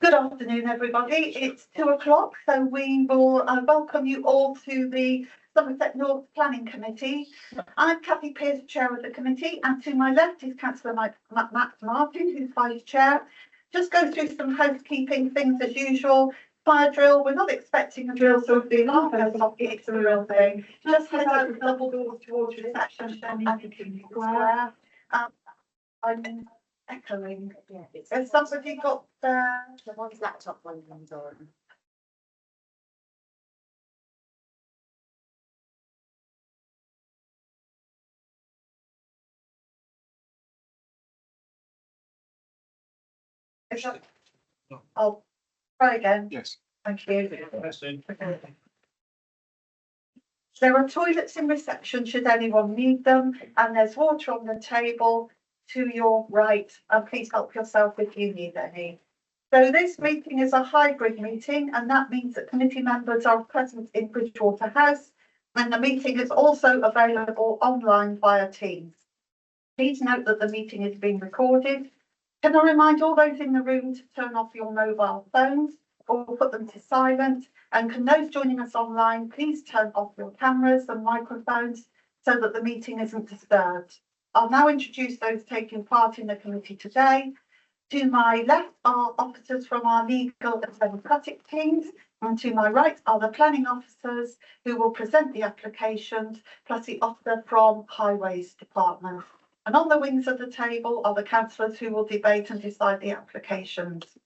Good afternoon, everybody. It's 2 o'clock, so we will welcome you all to the Somerset North Planning Committee. I'm Kathy Pearce, Chair of the committee, and to my left is Councillor Matt Martin, who's Vice Chair. Just go through some housekeeping things as usual. Fire drill, we're not expecting a drill, so if the alarm goes off, it's a real thing. Just head out the double doors towards reception, square. I'm echoing. Yeah, it's Has somebody got the one's laptop, one comes on. I'll try again. Yes. Thank you. There are toilets in reception should anyone need them, and there's water on the table to your right, and please help yourself if you need any. So this meeting is a hybrid meeting, and that means that committee members are present in Bridgewater House, and the meeting is also available online via Teams. Please note that the meeting is being recorded. Can I remind all those in the room to turn off your mobile phones or put them to silent? And can those joining us online please turn off your cameras and microphones so that the meeting isn't disturbed. I'll now introduce those taking part in the committee today. To my left are officers from our legal and democratic teams, and to my right are the planning officers who will present the applications, plus the officer from Highways Department. And on the wings of the table are the councillors who will debate and decide the applications.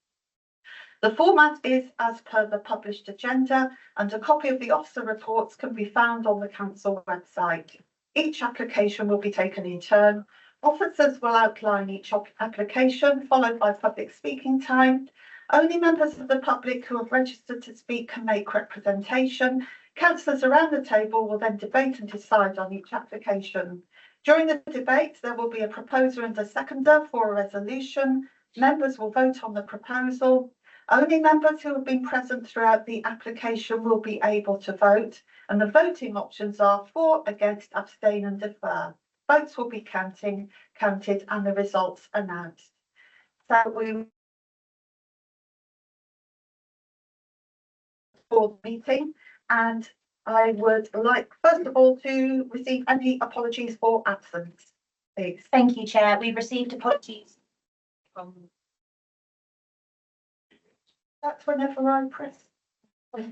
The format is as per the published agenda, and a copy of the officer reports can be found on the council website. Each application will be taken in turn. Officers will outline each application, followed by public speaking time. Only members of the public who have registered to speak can make representation. Councillors around the table will then debate and decide on each application. During the debate, there will be a proposer and a seconder for a resolution. Members will vote on the proposal. Only members who have been present throughout the application will be able to vote, and the voting options are for, against, abstain and defer. Votes will be counted and the results announced. So we for the meeting, and I would like first of all to receive any apologies for absence, please. Thank you, Chair. We've received apologies from. That's whenever I press. That's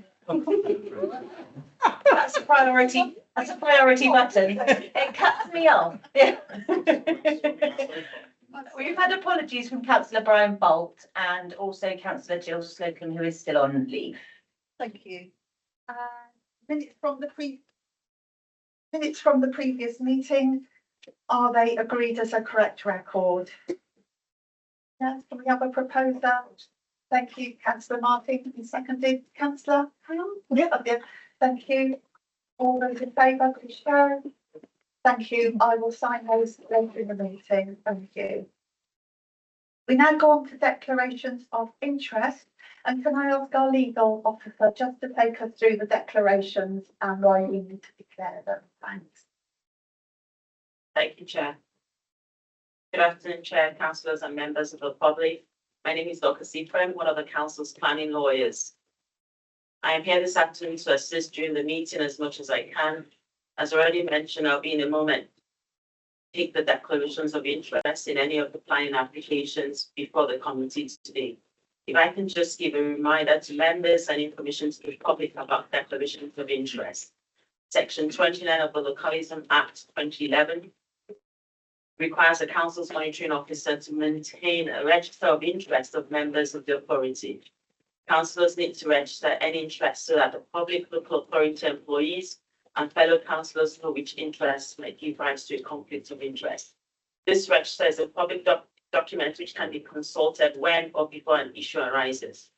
a priority. That's a priority button. It cuts me off. Yeah. We've had apologies from Councillor Brian Bolt and also Councillor Jill Slocum, who is still on leave. Thank you. Minutes from the previous meeting, are they agreed as a correct record? Yes, can we have a proposer? Thank you, Councillor Martin, and seconded. Councillor? Yeah. Thank you. All those in favour, please show. Thank you. I will sign those later in the meeting. Thank you. We now go on to declarations of interest. And can I ask our legal officer just to take us through the declarations and why we need to declare them? Thanks. Thank you, Chair. Good afternoon, Chair, councillors and members of the public. My name is Dr. Sifrem, one of the council's planning lawyers. I am here this afternoon to assist during the meeting as much as I can. As already mentioned, I'll be in a moment take the declarations of interest in any of the planning applications before the committee today. If I can just give a reminder to members and information to the public about declarations of interest. Section 29 of the Localism Act 2011 requires the council's monitoring officer to maintain a register of interest of members of the authority. Councillors need to register any interest so that the public, local authority employees and fellow councillors know which interests might give rise to a conflict of interest. This register is a public document which can be consulted when or before an issue arises.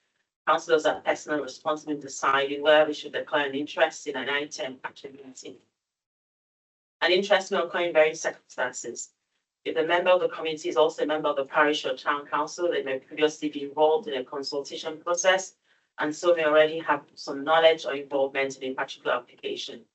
Councillors are personally responsible in deciding whether they should declare an interest in an item at a meeting. An interest may occur in various circumstances. If the member of the committee is also a member of the parish or town council, they may previously be involved in a consultation process and so may already have some knowledge or involvement in a particular application.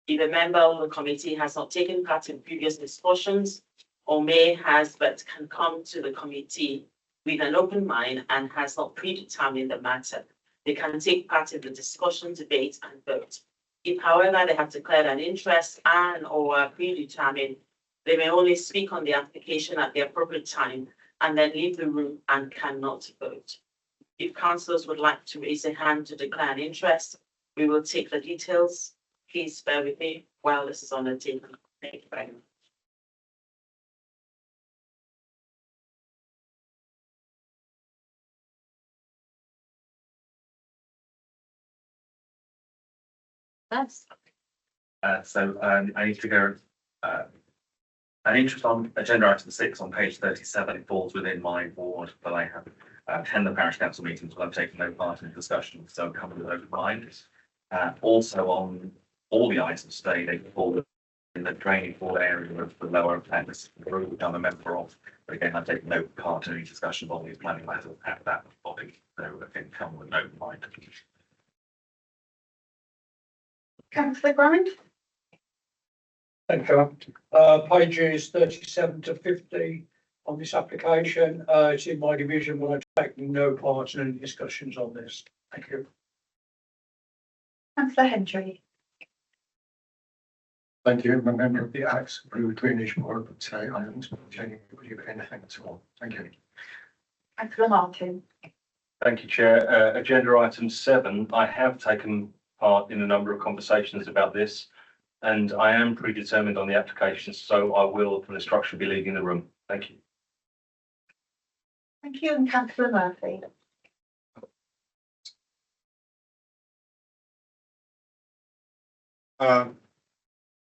If a member of the committee has not taken part in previous discussions or may has but can come to the committee with an open mind and has not predetermined the matter, they can take part in the discussion, debate, and vote. If, however, they have declared an interest and or are predetermined, they may only speak on the application at the appropriate time and then leave the room and cannot vote. If councillors would like to raise a hand to declare an interest, we will take the details. Please bear with me while this is on the table. Thank you very much. Yes. I need to go, an interest on agenda item 6 on page 37. It falls within my ward, but I have attend the parish council meetings, but I've taken no part in the discussion, so I'm coming with open mind. Also on all the items today, they fall in the draining board area of the lower appendix, which I'm a member of. But again, I've taken no part in any discussion on these planning matters at that body, so again, come with an open mind. Councillor Grind? Thank you. Pages 37 to 50 on this application. It's in my division, but I've taken no part in any discussions on this. Thank you. Councillor Hendry? Thank you. I'm a member of the Acts Blue Greenish Board, but I haven't spoken to anybody about anything at all. Thank you. Councillor Martin? Thank you, Chair. Agenda item 7, I have taken part in a number of conversations about this, and I am predetermined on the application, so I will, from instruction, be leaving the room. Thank you. Thank you, and Councillor Murphy?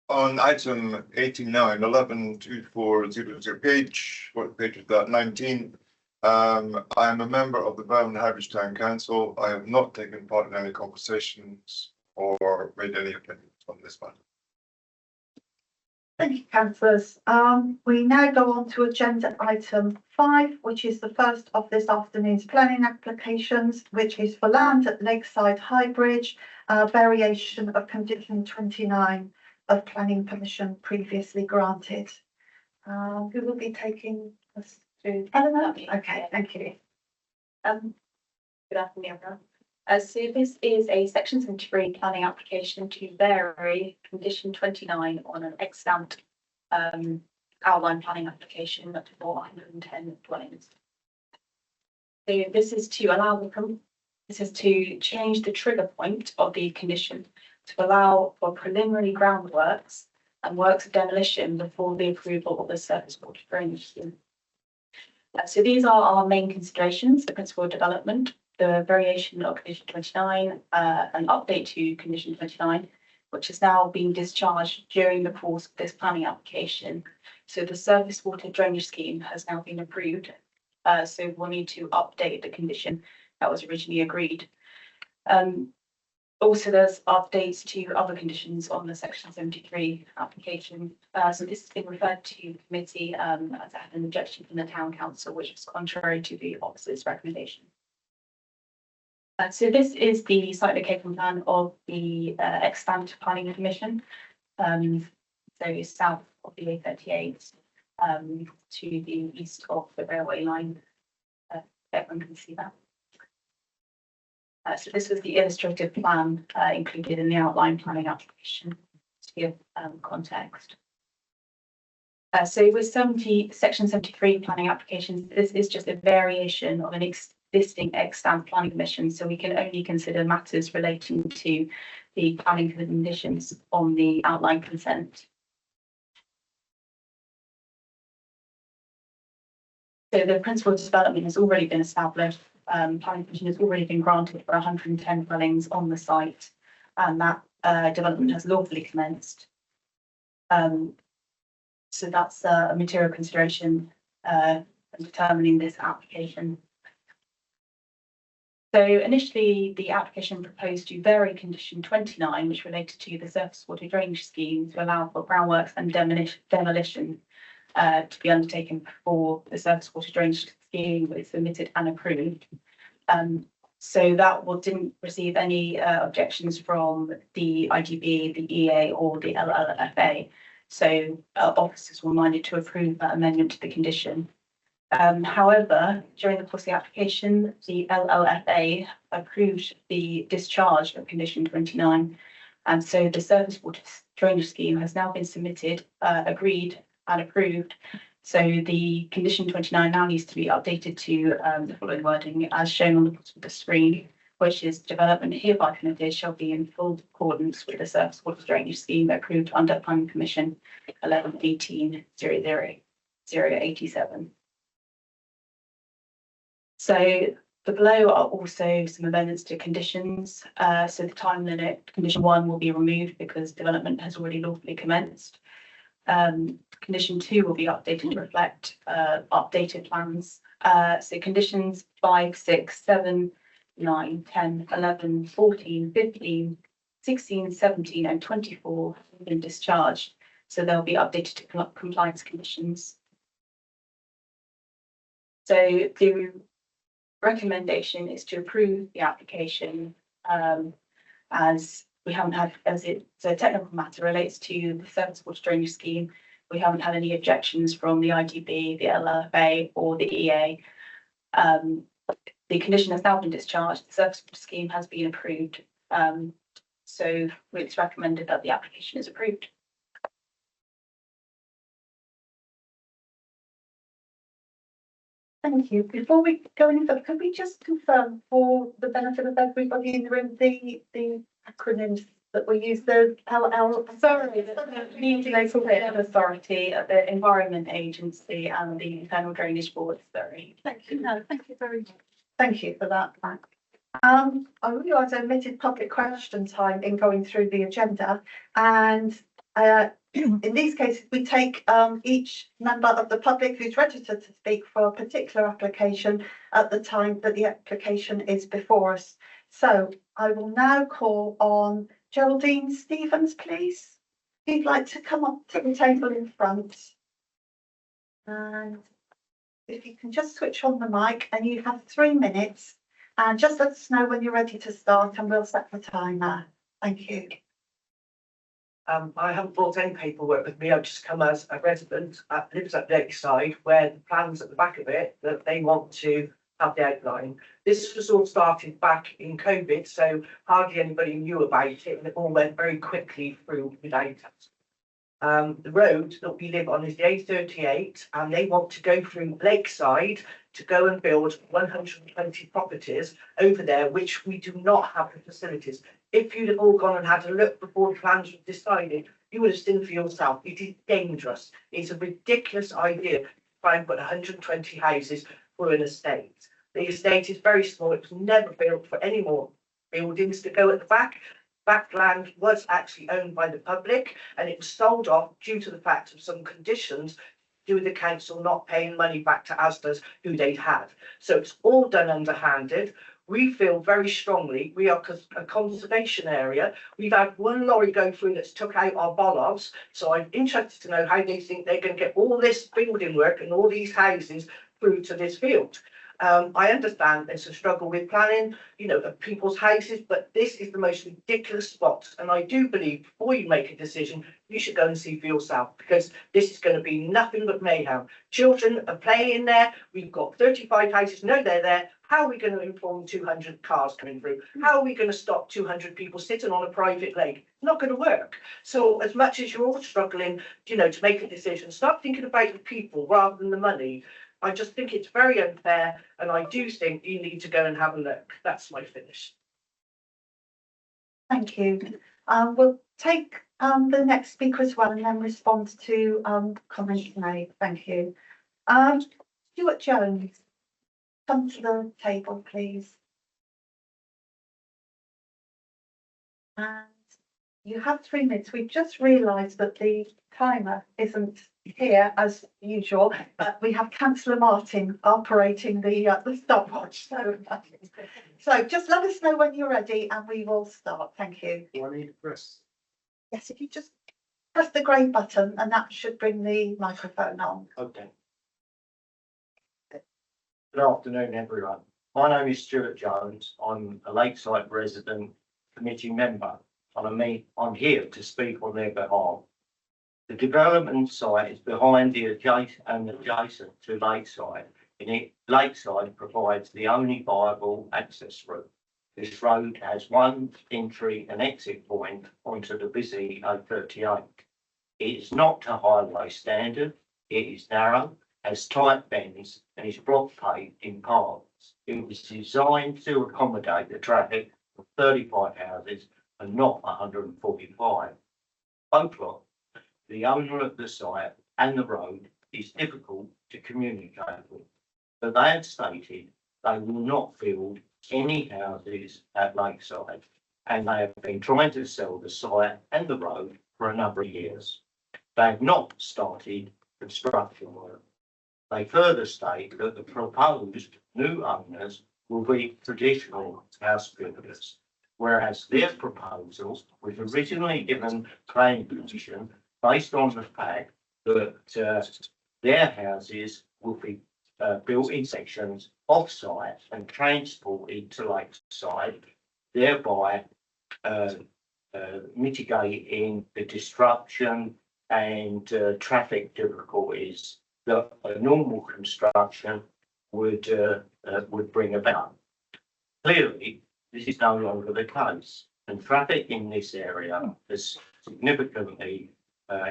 On item 89, 112400 page, what page is that? 19. I am a member of the Birmingham Highbridge Town Council. I have not taken part in any conversations or made any opinions on this matter. Thank you, councillors. We now go on to agenda item 5, which is the first of this afternoon's planning applications, which is for land at Lakeside Highbridge, variation of condition 29 of planning permission previously granted. Who will be taking us through? Eleanor? Okay, thank you. Good afternoon, everyone. So this is a section 73 planning application to vary condition 29 on an extant outline planning application up to 410 dwellings. So this is to allow this is to change the trigger point of the condition to allow for preliminary groundworks and works of demolition before the approval of the surface water drainage scheme. So these are our main considerations: the principal development, the variation of condition 29, an update to condition 29, which is now being discharged during the course of this planning application. So the surface water drainage scheme has now been approved. So we'll need to update the condition that was originally agreed. Also, there's updates to other conditions on the section 73 application. So this has been referred to committee as I had an objection from the town council, which was contrary to the officer's recommendation. So this is the site location plan of the extant planning commission. So south of the A38 to the east of the railway line. Everyone can see that. So this was the illustrative plan included in the outline planning application to give context. So with section 73 planning applications, this is just a variation of an existing extant planning permission, so we can only consider matters relating to the planning conditions on the outline consent. So the principal development has already been established. Planning permission has already been granted for 110 dwellings on the site, and that development has lawfully commenced. So that's a material consideration in determining this application. So initially, the application proposed to vary condition 29, which related to the surface water drainage scheme, to allow for groundworks and demolition to be undertaken before the surface water drainage scheme was submitted and approved. So that didn't receive any objections from the IGB, the EA, or the LLFA. So officers were minded to approve that amendment to the condition. However, during the course of the application, the LLFA approved the discharge of condition 29. And so the surface water drainage scheme has now been submitted, agreed and approved. So the condition 29 now needs to be updated to the following wording as shown on the bottom of the screen, which is development hereby permitted shall be in full accordance with the surface water drainage scheme approved under Planning Commission 11/18/00087. So the below are also some amendments to conditions. So the time limit, condition 1 will be removed because development has already lawfully commenced. Condition 2 will be updated to reflect updated plans. So conditions 5, 6, 7, 9, 10, 11, 14, 15, 16, 17, and 24 have been discharged. So they'll be updated to compliance conditions. So the recommendation is to approve the application as we haven't had, as it's a technical matter relates to the surface water drainage scheme. We haven't had any objections from the IGB, the LFA, or the EA. The condition has now been discharged. The surface water scheme has been approved. So it's recommended that the application is approved. Thank you. Before we go any further, could we just confirm for the benefit of everybody in the room, the acronyms that we use, the LL? Sorry, the Local Local Authority, the Environment Agency, and the Internal Drainage Board. Sorry. Thank you. No, thank you very much. Thank you for that. I realise I omitted public question time in going through the agenda, and in these cases, we take each member of the public who's registered to speak for a particular application at the time that the application is before us. So I will now call on Geraldine Stevens, please. If you'd like to come up to the table in front. And if you can just switch on the mic, and you have 3 minutes, and just let us know when you're ready to start and we'll set the timer. Thank you. I haven't brought any paperwork with me. I've just come as a resident that lives at Lakeside, where the plans at the back of it that they want to have the outline. This was all started back in COVID, so hardly anybody knew about it, and it all went very quickly through without us. The road that we live on is the A38, and they want to go through Lakeside to go and build 120 properties over there, which we do not have the facilities. If you'd have all gone and had a look before the plans were decided, you would have seen for yourself. It is dangerous. It's a ridiculous idea to try and put 120 houses through an estate. The estate is very small. It was never built for any more buildings to go at the back. Backland was actually owned by the public, and it was sold off due to the fact of some conditions due to the council not paying money back to Asda's who they'd had. So it's all done underhanded. We feel very strongly, we are a conservation area. We've had one lorry go through that's took out our bollards. So I'm interested to know how they think they're going to get all this building work and all these houses through to this field. I understand there's a struggle with planning, you know, of people's houses, but this is the most ridiculous spot. And I do believe before you make a decision, you should go and see for yourself, because this is going to be nothing but mayhem. Children are playing there. We've got 35 houses. No, they're there. How are we going to inform 200 cars coming through? How are we going to stop 200 people sitting on a private lake? It's not going to work. So as much as you're all struggling, you know, to make a decision, start thinking about the people rather than the money. I just think it's very unfair, and I do think you need to go and have a look. That's my finish. Thank you. We'll take the next speaker as well and then respond to comments made. Thank you. Stuart Jones, come to the table, please. And you have 3 minutes. We've just realised that the timer isn't here as usual, but we have Councillor Martin operating the stopwatch. So just let us know when you're ready and we will start. Thank you. Do I need to press? Yes, if you just press the grey button and that should bring the microphone on. Okay. Good afternoon, everyone. My name is Stuart Jones. I'm a Lakeside resident committee member, and I'm here to speak on their behalf. The development site is behind the adjacent to Lakeside. Lakeside provides the only viable access route. This road has one entry and exit point onto the busy A38. It is not to highway standard. It is narrow, has tight bends, and is block paved in parts. It was designed to accommodate the traffic of 35 houses and not 145. Both lots, the owner of the site and the road, is difficult to communicate with, but they have stated they will not build any houses at Lakeside, and they have been trying to sell the site and the road for a number of years. They have not started construction work. They further state that the proposed new owners will be traditional house builders, whereas their proposal was originally given planning permission based on the fact that their houses will be built in sections off-site and transported to Lakeside, thereby mitigating the disruption and traffic difficulties that a normal construction would bring about. Clearly, this is no longer the case, and traffic in this area has significantly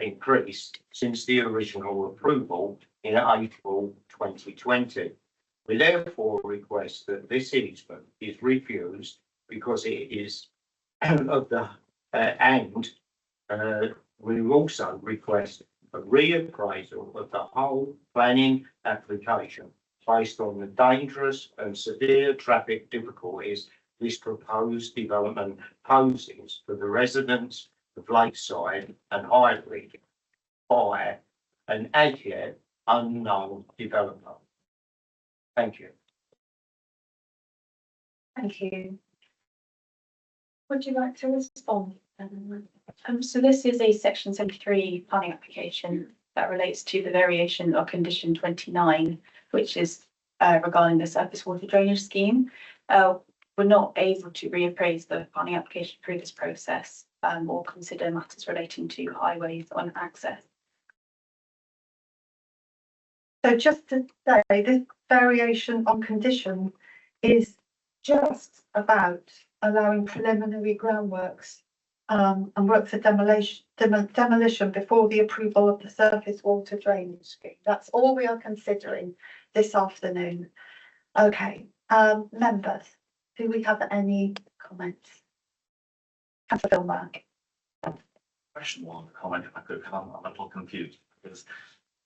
increased since the original approval in April 2020. We therefore request that this easement is refused because it is of the we also request a reappraisal of the whole planning application based on the dangerous and severe traffic difficulties this proposed development poses for the residents of Lakeside and Highbury by an as yet unknown developer. Thank you. Thank you. Would you like to respond? So this is a section 73 planning application that relates to the variation of condition 29, which is regarding the surface water drainage scheme. We're not able to reappraise the planning application through this process or consider matters relating to highways on access. So just to say, this variation on condition is just about allowing preliminary groundworks and work for demolition before the approval of the surface water drainage scheme. That's all we are considering this afternoon. Okay, members, do we have any comments? Councillor Filmer. Question one, comment if I could, I'm a little confused because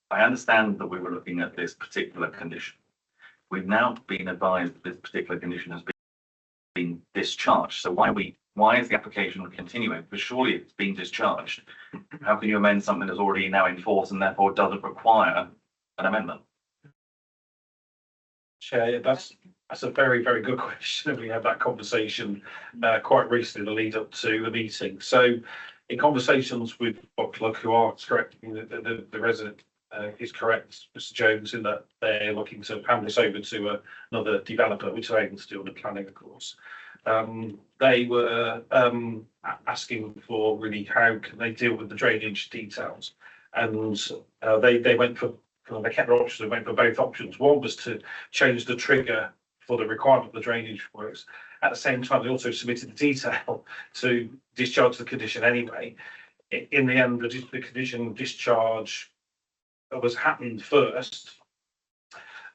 I understand that we were looking at this particular condition. We've now been advised that this particular condition has been discharged. So why is the application continuing? Because surely it's been discharged. How can you amend something that's already now in force and therefore doesn't require an amendment? Chair, that's a very, very good question. We had that conversation quite recently, the lead up to the meeting. So in conversations with Bob Cluck, who are correct, the resident is correct, Mr. Jones, in that they're looking to hand this over to another developer, which they're able to do on the planning, of course. They were asking for really how can they deal with the drainage details, and they went for they kept their options. They went for both options. One was to change the trigger for the requirement of the drainage works. At the same time, they also submitted the detail to discharge the condition anyway. In the end, the condition discharge was happened first.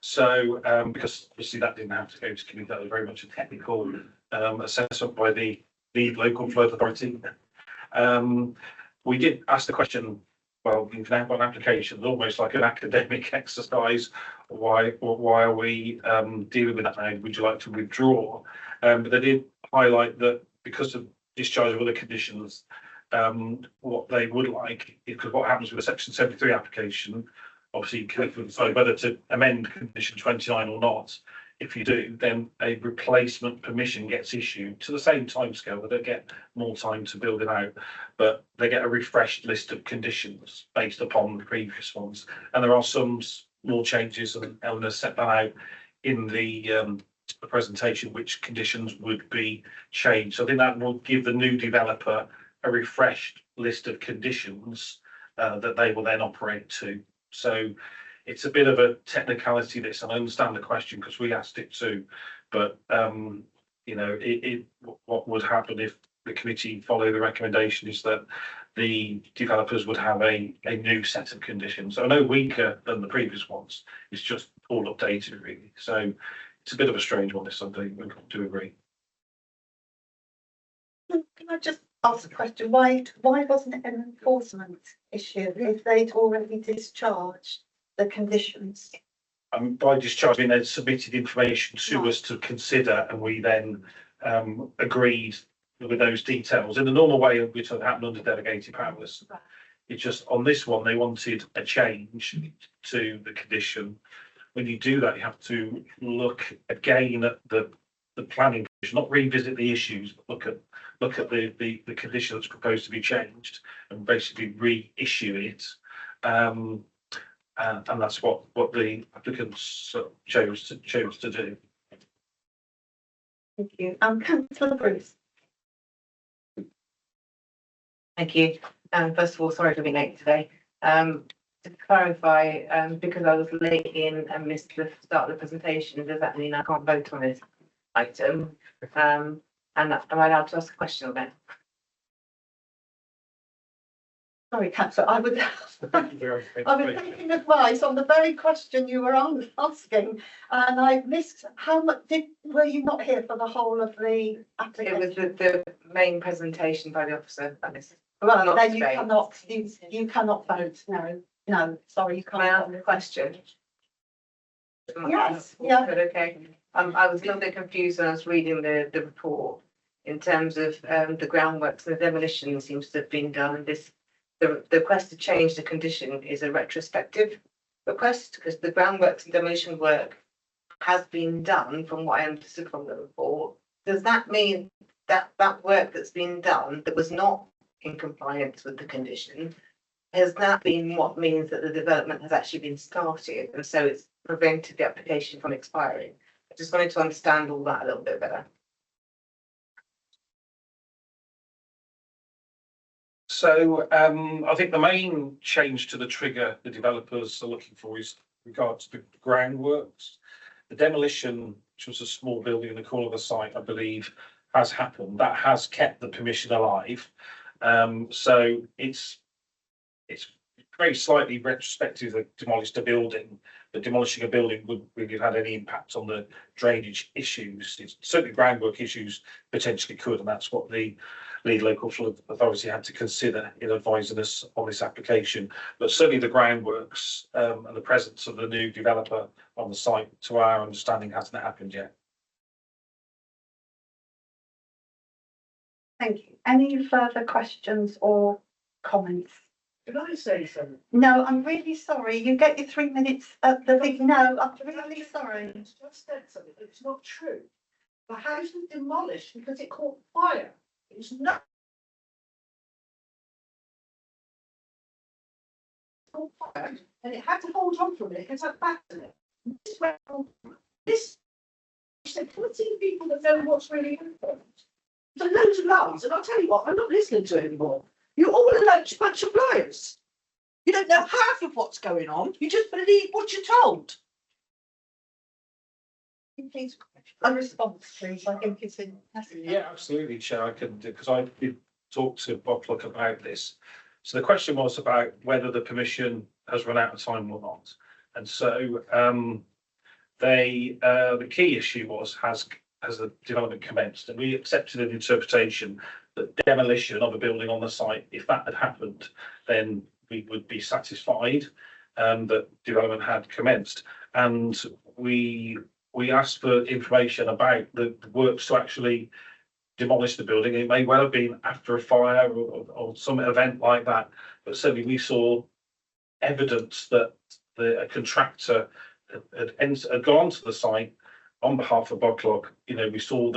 So because obviously that didn't have to go to committee, that was very much a technical assessment by the local flood authority. We did ask the question, well, you can have an application, almost like an academic exercise. Why are we dealing with that now? Would you like to withdraw? But they did highlight that because of discharge of other conditions, what they would like, because what happens with a section 73 application, obviously you can decide whether to amend condition 29 or not. If you do, then a replacement permission gets issued to the same timescale, but they get more time to build it out. But they get a refreshed list of conditions based upon the previous ones. And there are some small changes, and Eleanor set that out in the presentation, which conditions would be changed. So I think that will give the new developer a refreshed list of conditions that they will then operate to. So it's a bit of a technicality this, and I understand the question because we asked it too. But what would happen if the committee follow the recommendation is that the developers would have a new set of conditions. So no weaker than the previous ones. It's just all updated really. So it's a bit of a strange one, this, I do agree. Can I just ask a question? Why wasn't it an enforcement issue if they'd already discharged the conditions? By discharging, they'd submitted information to us to consider, and we then agreed with those details in the normal way which had happened under delegated powers. It's just on this one, they wanted a change to the condition. When you do that, you have to look again at the planning, not revisit the issues, but look at the condition that's proposed to be changed and basically reissue it. And that's what the applicants chose to do. Thank you. Councillor Bruce. Thank you. First of all, sorry for being late today. To clarify, because I was late in and missed the start of the presentation, does that mean I can't vote on this item? And am I allowed to ask a question on it? Sorry, councillor, I was taking advice on the very question you were asking, and I missed how much. Were you not here for the whole of the application? It was the main presentation by the officer. I missed. Well, then you cannot vote. No, sorry, you can't. Can I ask a question? Yes, yeah. Okay. I was a little bit confused when I was reading the report in terms of the groundworks. The demolition seems to have been done. The request to change the condition is a retrospective request because the groundworks and demolition work has been done from what I understood from the report. Does that mean that work that's been done that was not in compliance with the condition, has that been what means that the development has actually been started and so it's prevented the application from expiring? I just wanted to understand all that a little bit better. So I think the main change to the trigger the developers are looking for is regards to the groundworks. The demolition, which was a small building in the corner of the site, I believe, has happened. That has kept the permission alive. So it's very slightly retrospective that demolished a building, but demolishing a building wouldn't really have had any impact on the drainage issues. It's certainly groundwork issues potentially could, and that's what the lead local flood authority had to consider in advising us on this application. But certainly the groundworks and the presence of the new developer on the site, to our understanding, hasn't happened yet. Thank you. Any further questions or comments? Can I say something? No, I'm really sorry. You get your 3 minutes at the big. No, I'm really sorry. It's just said something that's not true. The house was demolished because it caught fire. It's not. Caught fire, and it had to hold on for a minute because I battered it. This said, can I see people that know what's really happened? There's loads of lies, and I'll tell you what, I'm not listening to it anymore. You're all a bunch of liars. You don't know half of what's going on. You just believe what you're told. Please, a response, please. I think it's in. Yeah, absolutely, Chair. I can, because I did talk to Bob Pluck about this. So the question was about whether the permission has run out of time or not. And so the key issue was, has the development commenced? And we accepted an interpretation that demolition of a building on the site, if that had happened, then we would be satisfied that development had commenced. And we asked for information about the works to actually demolish the building. It may well have been after a fire or some event like that, but certainly we saw evidence that a contractor had gone to the site on behalf of Boglock. We saw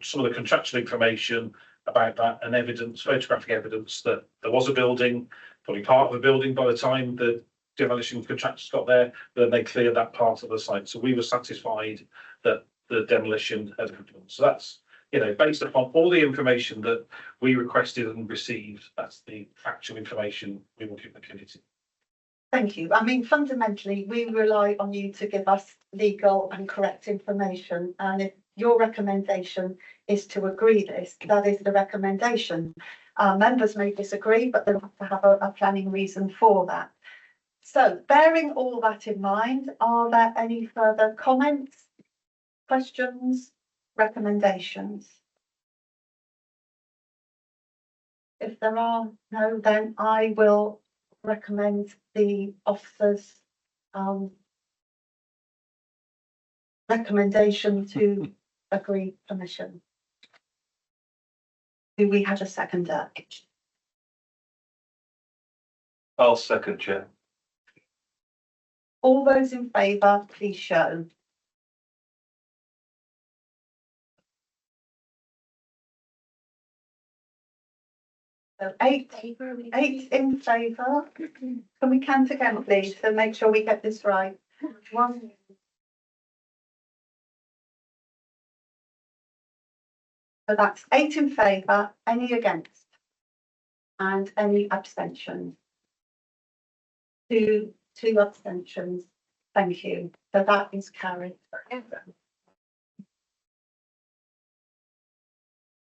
some of the contractual information about that and evidence, photographic evidence that there was a building, probably part of a building by the time the demolition contractors got there, but then they cleared that part of the site. So we were satisfied that the demolition had happened. So you know, based upon all the information that we requested and received, that's the factual information we will give the committee. Thank you. I mean, fundamentally, we rely on you to give us legal and correct information. And if your recommendation is to agree this, that is the recommendation. Members may disagree, but they'll have to have a planning reason for that. So bearing all that in mind, are there any further comments, questions, recommendations? If there are no, then I will recommend the officer's recommendation to agree permission. Do we have a seconder? I'll second, Chair. All those in favour, please show. So eight in favour. Can we count again, please, to make sure we get this right? One. So that's 8 in favour, any against? And any abstentions? Two abstentions. Thank you. So that is carried.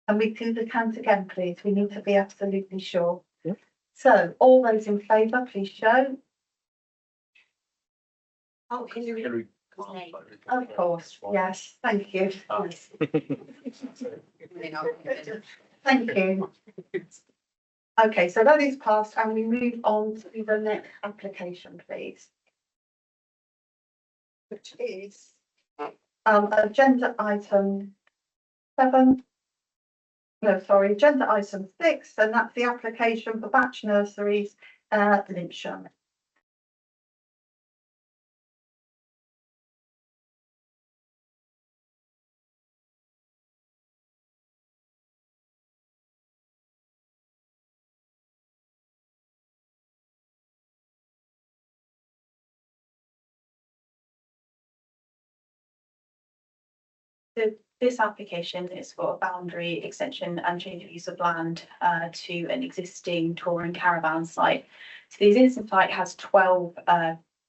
And we do the count again, please. We need to be absolutely sure. Yeah. So all those in favour, please show. Oh, Hillary. Of course, yes, thank you. Yes. Thank you. Okay, so that is passed and we move on to the next application, please. Which is agenda item 7. No, sorry, agenda item 6, and that's the application for Batch Nurseries, Lyncham. So this application is for a boundary extension and change of use of land to an existing touring caravan site. So the existing site has 12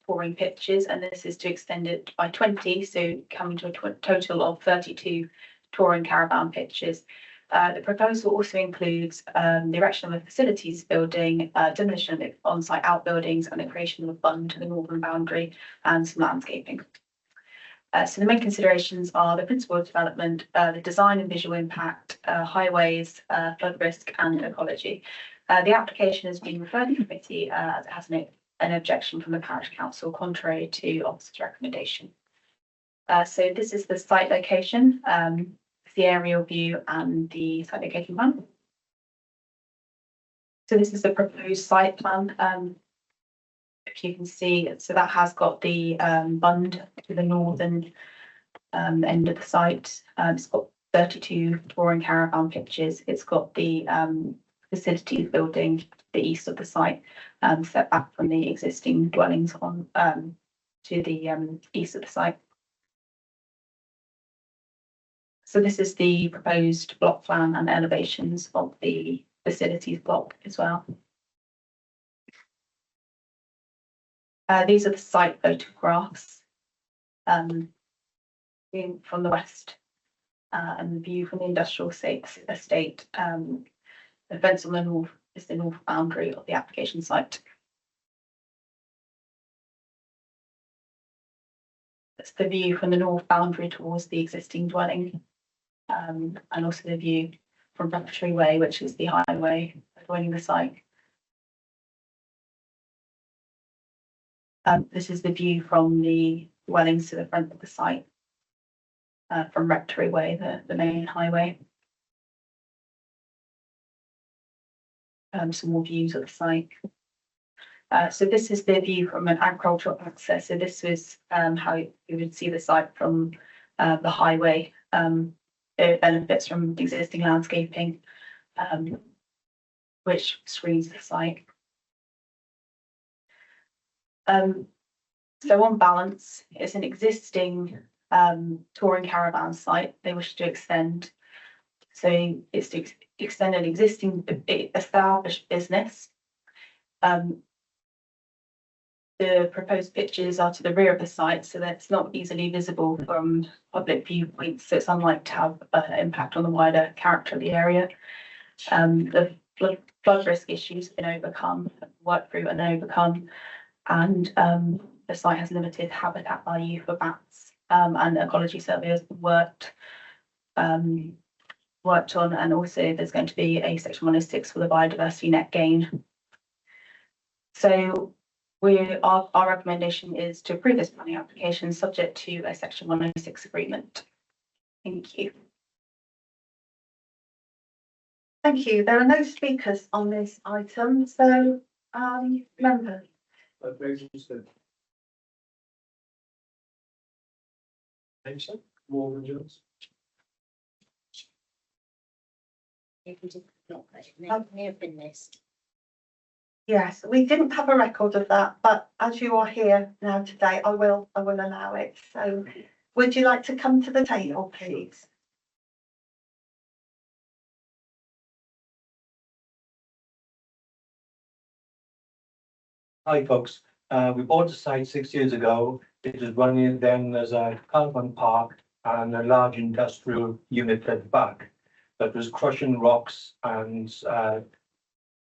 touring pitches, and this is to extend it by 20, so coming to a total of 32 touring caravan pitches. The proposal also includes the erection of a facilities building, demolition of on-site outbuildings, and the creation of a bund to the northern boundary and some landscaping. So the main considerations are the principal development, the design and visual impact, highways, flood risk and ecology. The application has been referred to the committee as it has an objection from the parish council contrary to officer's recommendation. So this is the site location, the aerial view and the site location plan. So this is the proposed site plan. If you can see, so that has got the bund to the northern end of the site. It's got 32 touring caravan pitches. It's got the facilities building to the east of the site, set back from the existing dwellings on to the east of the site. So this is the proposed block plan and elevations of the facilities block as well. These are the site photographs from the west and the view from the industrial estate. The fence on the north is the north boundary of the application site. That's the view from the north boundary towards the existing dwelling, and also the view from Rectory Way, which is the highway adjoining the site. This is the view from the dwellings to the front of the site, from Rectory Way, the main highway. Some more views of the site. So this is the view from an agricultural access. So this was how you would see the site from the highway. It benefits from existing landscaping, which screens the site. So on balance, it's an existing touring caravan site they wish to extend. So it's to extend an existing established business. The proposed pitches are to the rear of the site, so that's not easily visible from public viewpoints, so it's unlikely to have an impact on the wider character of the area. The flood risk issues have been overcome, worked through and overcome, and the site has limited habitat value for bats, and ecology surveyors worked on, and also there's going to be a section 106 for the biodiversity net gain. So our recommendation is to approve this planning application subject to a section 106 agreement. Thank you. Thank you. There are no speakers on this item, so members. May have been missed. Yes, we didn't have a record of that, but as you are here now today, I will allow it. So would you like to come to the table, please? Hi folks, we bought the site 6 years ago. It was running then as a caravan park and a large industrial unit at the back that was crushing rocks and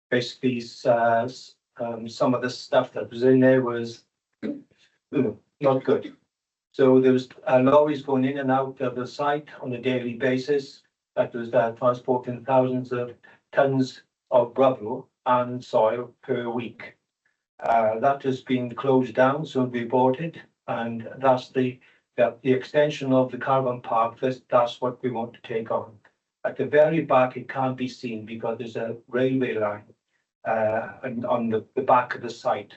basically some of the stuff that was in there was not good. So there was lorries going in and out of the site on a daily basis that was transporting thousands of tons of gravel and soil per week. That has been closed down, so we bought it, and that's the extension of the caravan park. That's what we want to take on. At the very back, it can't be seen because there's a railway line on the back of the site.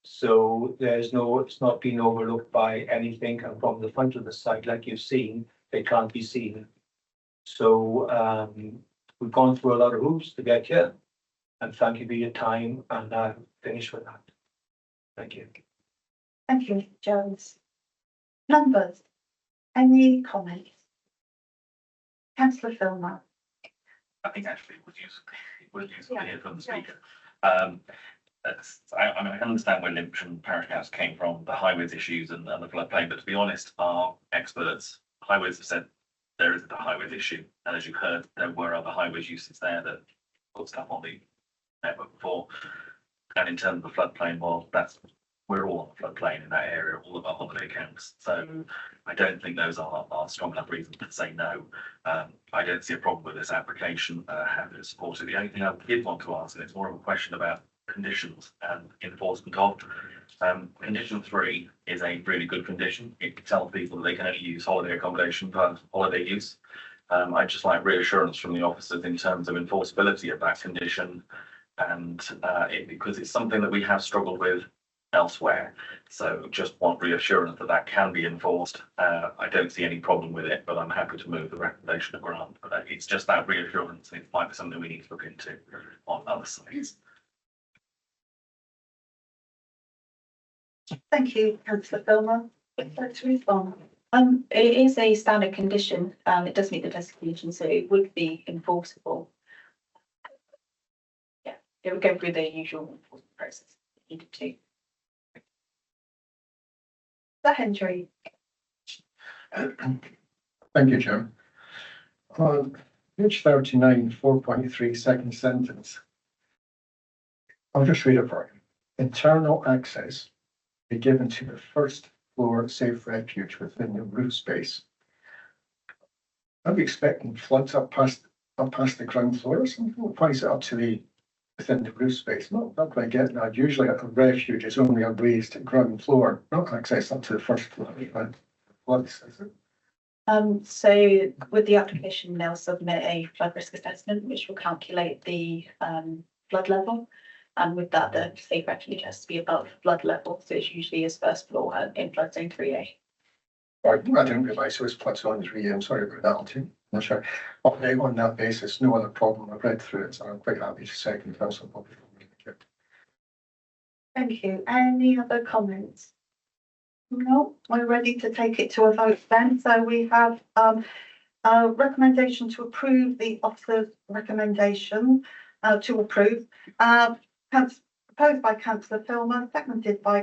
So it's not being overlooked by anything, and from the front of the site, like you've seen, it can't be seen. So we've gone through a lot of hoops to get here, and thank you for your time, and I'll finish with that. Thank you. Thank you, Mr. Jones. Members, any comments? Councillor Filmer. I think actually it would use to hear from the speaker. I mean, I can understand where Lympton Parish Council came from, the highways issues and the floodplain, but to be honest, our experts, highways have said there isn't a highways issue. And as you've heard, there were other highways uses there that put stuff on the network before. And in terms of the floodplain, well, we're all on the floodplain in that area, all of our holiday camps. So I don't think those are strong enough reasons to say no. I don't see a problem with this application, having it supported. The only thing I did want to ask, and it's more of a question about conditions and enforcement of. Condition 3 is a really good condition. It tells people that they can only use holiday accommodation for holiday use. I'd just like reassurance from the officers in terms of enforceability of that condition, and because it's something that we have struggled with elsewhere. So just want reassurance that that can be enforced. I don't see any problem with it, but I'm happy to move the recommendation of grant. But it's just that reassurance, and it might be something we need to look into on other sites. Thank you, Councillor Filmer. Like to respond. It is a standard condition. It does meet the designation, so it would be enforceable. Yeah, it would go through the usual enforcement process. Needed to. The Hendry. Thank you, Jim. On page 39, 4.3, second sentence. I'll just read it for you. Internal access be given to the first floor safe refuge within the roof space. I'd be expecting floods up past the ground floor or something. Why is it up to within the roof space? Not quite getting that. Usually a refuge is only a raised ground floor, not access up to the first floor. Floods, is it? So with the application, they'll submit a flood risk assessment, which will calculate the flood level. And with that, the safe refuge has to be above flood level. So it's usually his first floor in flood zone 3A. I didn't realise it was flood zone 3A. I'm sorry about that too. Not sure. Okay, on that basis, no other problem. I've read through it, so I'm quite happy to second council. Thank you. Any other comments? No, we're ready to take it to a vote then. So we have Recommendation to approve the officer's recommendation to approve. Proposed by councillor Filmer, seconded by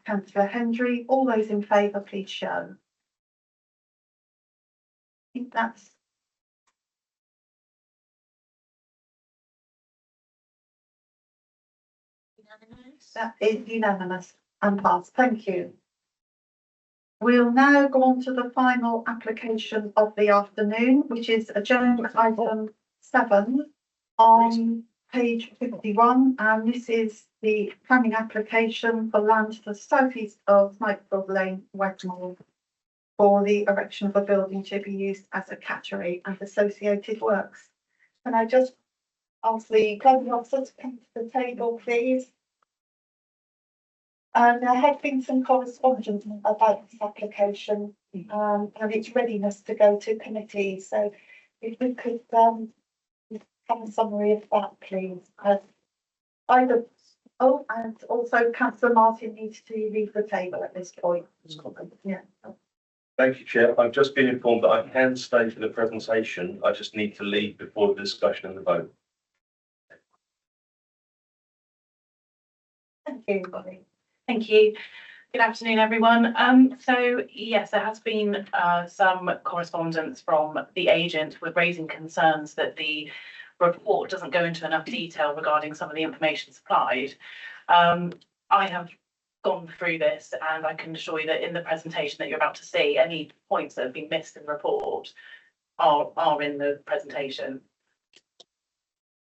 councillor Hendry. All those in favour, please show. I think that is unanimous and passed. Thank you. We'll now go on to the final application of the afternoon, which is agenda item 7 on page 51, and this is the planning application for land to the southeast of Snipeford Lane, Wedmore, for the erection of a building to be used as a cattery and associated works. Can I just ask the planning officer to come to the table, please? And there has been some correspondence about this application and its readiness to go to committee. So if we could have a summary of that, please. And also councillor Martin needs to leave the table at this point. Yeah. Thank you, Chair. I've just been informed that I can stay for the presentation. I just need to leave before the discussion and the vote. Thank you, Bonnie. Thank you. Good afternoon, everyone. So yes, there has been some correspondence from the agent with raising concerns that the report doesn't go into enough detail regarding some of the information supplied. I have gone through this and I can assure you that in the presentation that you're about to see, any points that have been missed in the report are in the presentation.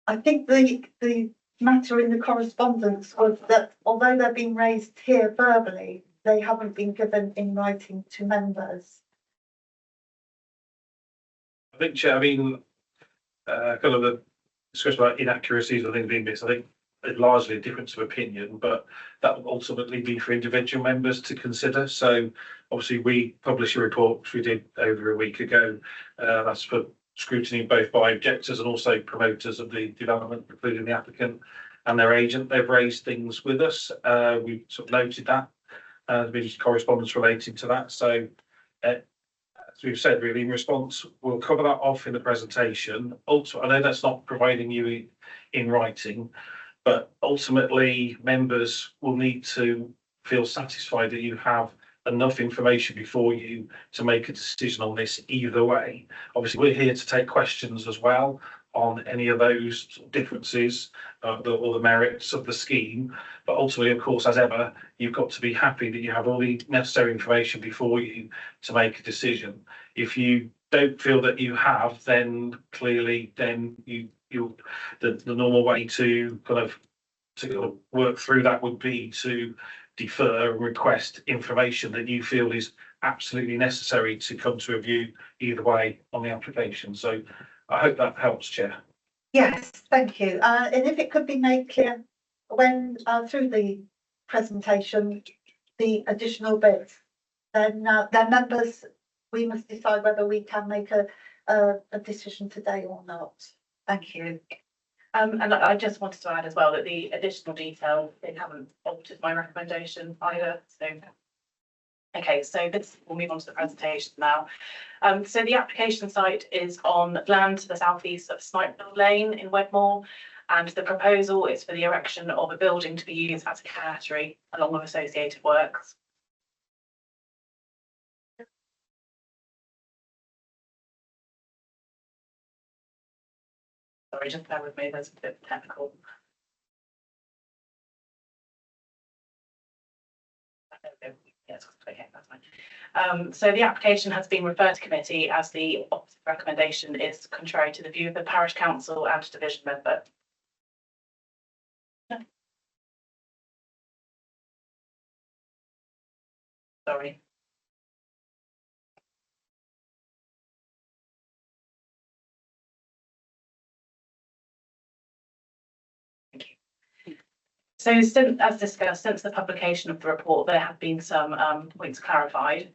I think the matter in the correspondence was that although they're being raised here verbally, they haven't been given in writing to members. I think, Chair, I mean, kind of the discussion about inaccuracies or things being missed, I think it's largely a difference of opinion, but that will ultimately be for individual members to consider. So obviously we publish a report, which we did over a week ago. That's for scrutiny both by objectors and also promoters of the development, including the applicant and their agent. They've raised things with us. We've sort of noted that. There's been correspondence relating to that. So as we've said, really, in response, we'll cover that off in the presentation. Also, I know that's not providing you in writing, but ultimately members will need to feel satisfied that you have enough information before you to make a decision on this either way. Obviously, we're here to take questions as well on any of those differences or the merits of the scheme. But ultimately, of course, as ever, you've got to be happy that you have all the necessary information before you to make a decision. If you don't feel that you have, then clearly, then the normal way to kind of work through that would be to defer and request information that you feel is absolutely necessary to come to a view either way on the application. So I hope that helps, Chair. Yes, thank you. And if it could be made clear when through the presentation, the additional bits, then members, we must decide whether we can make a decision today or not. Thank you. And I just wanted to add as well that the additional detail, they haven't altered my recommendation either. So, okay, so we'll move on to the presentation now. So the application site is on land to the southeast of Snipeford Lane in Wedmore, and the proposal is for the erection of a building to be used as a cattery along with associated works. Sorry, just bear with me, there's a bit of technical. Yes, okay, that's fine. So the application has been referred to committee as the opposite recommendation is contrary to the view of the parish council and division member. Sorry. So as discussed, since the publication of the report, there have been some points clarified.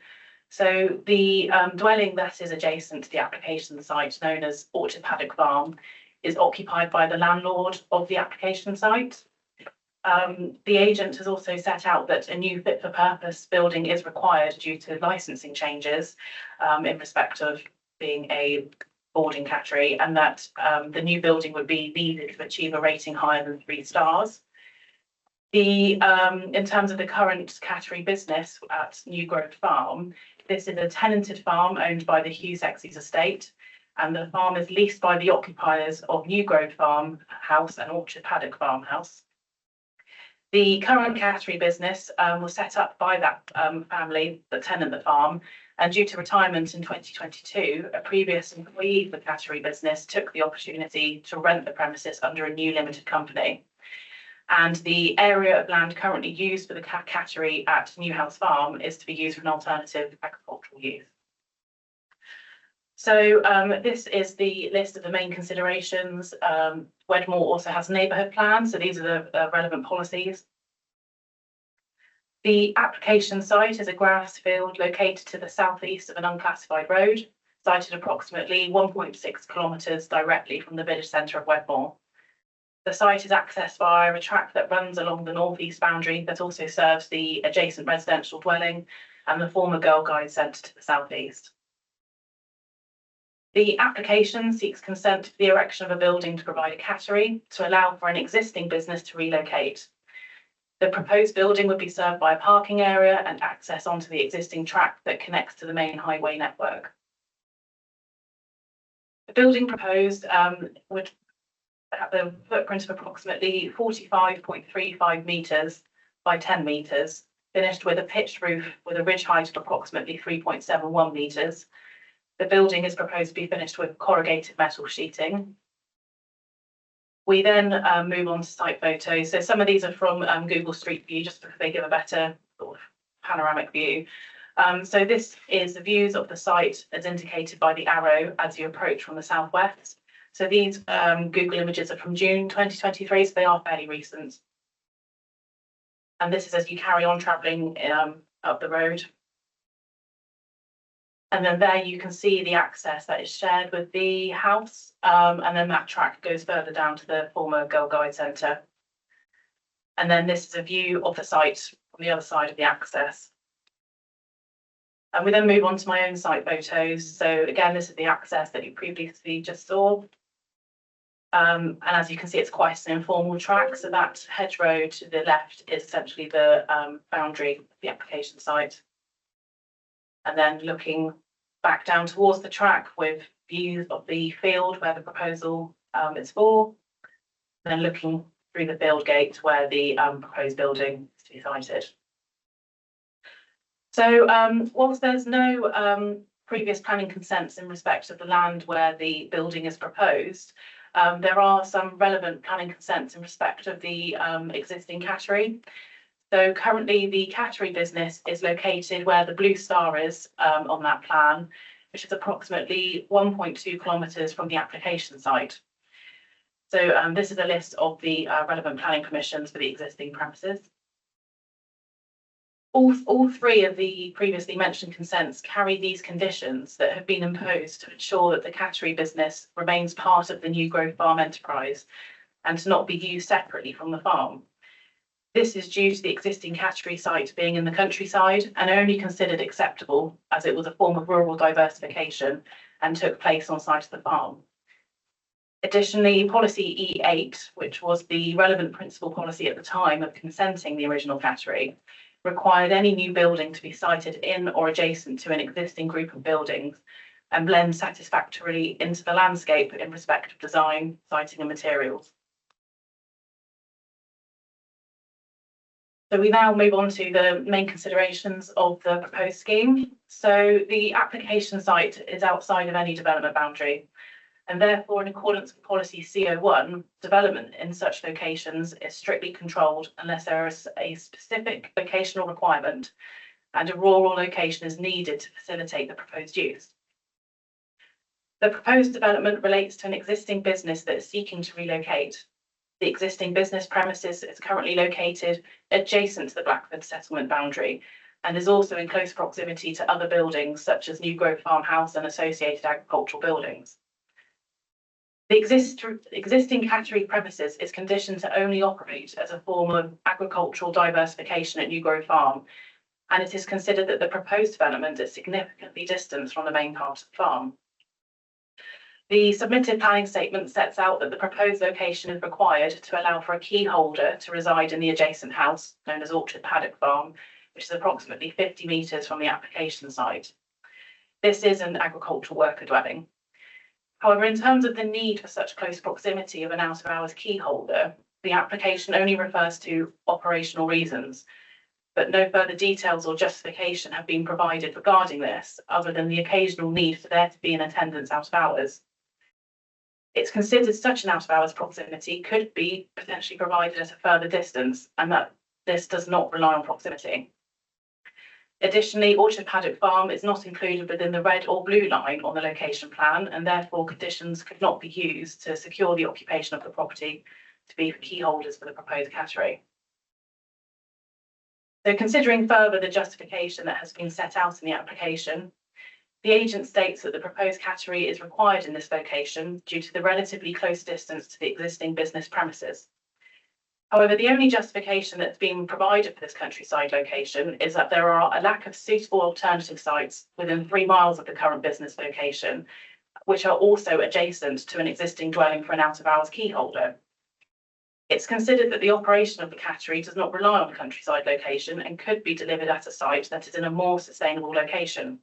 So the dwelling that is adjacent to the application site, known as Orchard Paddock Farm, is occupied by the landlord of the application site. The agent has also set out that a new fit for purpose building is required due to licensing changes in respect of being a boarding cattery, and that the new building would be needed to achieve a rating higher than 3 stars. In terms of the current cattery business at New Grove Farm, this is a tenanted farm owned by the Hughes Exes estate, and the farm is leased by the occupiers of New Grove Farm House and Orchard Paddock Farmhouse. The current cattery business was set up by that family that tenant the farm, and due to retirement in 2022, a previous employee of the cattery business took the opportunity to rent the premises under a new limited company. And the area of land currently used for the cattery at Newhouse Farm is to be used for an alternative agricultural use. So this is the list of the main considerations. Wedmore also has neighbourhood plans, so these are the relevant policies. The application site is a grass field located to the southeast of an unclassified road, sited approximately 1.6 kilometres directly from the village centre of Wedmore. The site is accessed via a track that runs along the northeast boundary that also serves the adjacent residential dwelling and the former Girl Guide Centre to the southeast. The application seeks consent for the erection of a building to provide a cattery to allow for an existing business to relocate. The proposed building would be served by a parking area and access onto the existing track that connects to the main highway network. The building proposed would have a footprint of approximately 45.35 metres by 10 metres, finished with a pitched roof with a ridge height of approximately 3.71 metres. The building is proposed to be finished with corrugated metal sheeting. We then move on to site photos. So some of these are from Google Street View, just because they give a better sort of panoramic view. So this is the views of the site as indicated by the arrow as you approach from the southwest. So these Google images are from June 2023, so they are fairly recent. And this is as you carry on travelling up the road. And then there you can see the access that is shared with the house. And then that track goes further down to the former Girl Guide Centre. And then this is a view of the site from the other side of the access. And we then move on to my own site photos. So again, this is the access that you previously just saw. And as you can see, it's quite an informal track. So that hedgerow to the left is essentially the boundary of the application site. And then looking back down towards the track with views of the field where the proposal is for. Then looking through the field gate where the proposed building is to be sited. So whilst there's no previous planning consents in respect of the land where the building is proposed, there are some relevant planning consents in respect of the existing cattery. So currently the cattery business is located where the blue star is on that plan, which is approximately 1.2 kilometres from the application site. So this is a list of the relevant planning permissions for the existing premises. All three of the previously mentioned consents carry these conditions that have been imposed to ensure that the cattery business remains part of the New Grove Farm enterprise and to not be used separately from the farm. This is due to the existing cattery site being in the countryside and only considered acceptable as it was a form of rural diversification and took place on site of the farm. Additionally, policy E8, which was the relevant principal policy at the time of consenting the original cattery, required any new building to be sited in or adjacent to an existing group of buildings and blend satisfactorily into the landscape in respect of design, siting and materials. So we now move on to the main considerations of the proposed scheme. So the application site is outside of any development boundary, and therefore in accordance with policy CO1, development in such locations is strictly controlled unless there is a specific locational requirement and a rural location is needed to facilitate the proposed use. The proposed development relates to an existing business that is seeking to relocate. The existing business premises is currently located adjacent to the Blackford settlement boundary and is also in close proximity to other buildings such as New Grove Farmhouse and associated agricultural buildings. The existing cattery premises is conditioned to only operate as a form of agricultural diversification at New Grove Farm, and it is considered that the proposed development is significantly distant from the main part of the farm. The submitted planning statement sets out that the proposed location is required to allow for a key holder to reside in the adjacent house, known as Orchard Paddock Farm, which is approximately 50 metres from the application site. This is an agricultural worker dwelling. However, in terms of the need for such close proximity of an out-of-hours key holder, the application only refers to operational reasons, but no further details or justification have been provided regarding this, other than the occasional need for there to be an attendance out of hours. It's considered such an out-of-hours proximity could be potentially provided at a further distance, and that this does not rely on proximity. Additionally, Orchard Paddock Farm is not included within the red or blue line on the location plan, and therefore conditions could not be used to secure the occupation of the property to be key holders for the proposed cattery. So considering further the justification that has been set out in the application, the agent states that the proposed cattery is required in this location due to the relatively close distance to the existing business premises. However, the only justification that's been provided for this countryside location is that there are a lack of suitable alternative sites within 3 miles of the current business location, which are also adjacent to an existing dwelling for an out-of-hours key holder. It's considered that the operation of the cattery does not rely on a countryside location and could be delivered at a site that is in a more sustainable location.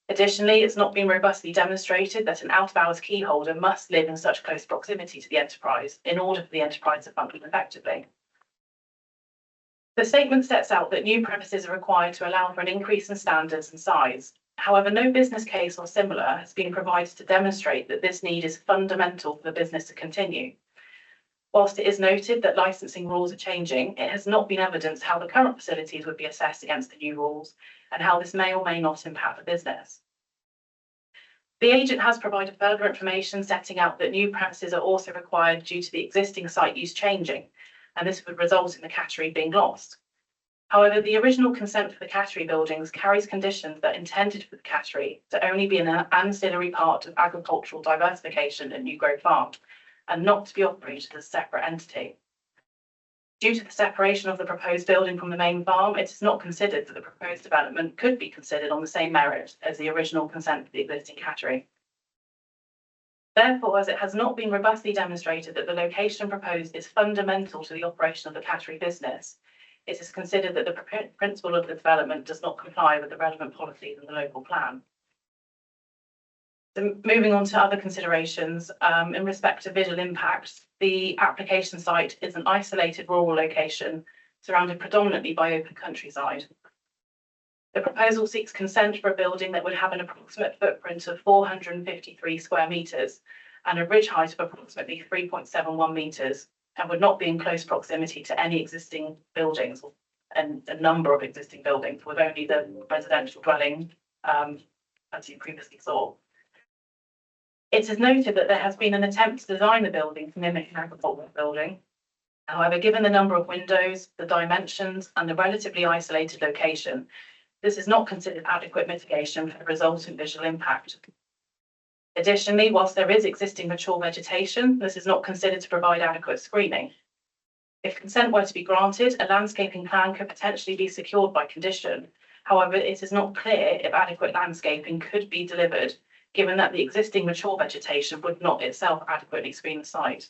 Additionally, it's not been robustly demonstrated that an out-of-hours key holder must live in such close proximity to the enterprise in order for the enterprise to function effectively. The statement sets out that new premises are required to allow for an increase in standards and size. However, no business case or similar has been provided to demonstrate that this need is fundamental for the business to continue. Whilst it is noted that licensing rules are changing, it has not been evidenced how the current facilities would be assessed against the new rules and how this may or may not impact the business. The agent has provided further information setting out that new premises are also required due to the existing site use changing, and this would result in the cattery being lost. However, the original consent for the cattery buildings carries conditions that intended for the cattery to only be an ancillary part of agricultural diversification at New Grove Farm, and not to be operated as a separate entity. Due to the separation of the proposed building from the main farm, it is not considered that the proposed development could be considered on the same merit as the original consent for the existing cattery. Therefore, as it has not been robustly demonstrated that the location proposed is fundamental to the operation of the cattery business, it is considered that the principle of the development does not comply with the relevant policies in the local plan. So moving on to other considerations, in respect to visual impacts, the application site is an isolated rural location surrounded predominantly by open countryside. The proposal seeks consent for a building that would have an approximate footprint of 453 square metres and a ridge height of approximately 3.71 metres, and would not be in close proximity to any existing buildings and a number of existing buildings, with only the residential dwelling, as you previously saw. It is noted that there has been an attempt to design the building to mimic an agricultural building. However, given the number of windows, the dimensions, and the relatively isolated location, this is not considered adequate mitigation for the resultant visual impact. Additionally, whilst there is existing mature vegetation, this is not considered to provide adequate screening. If consent were to be granted, a landscaping plan could potentially be secured by condition. However, it is not clear if adequate landscaping could be delivered, given that the existing mature vegetation would not itself adequately screen the site.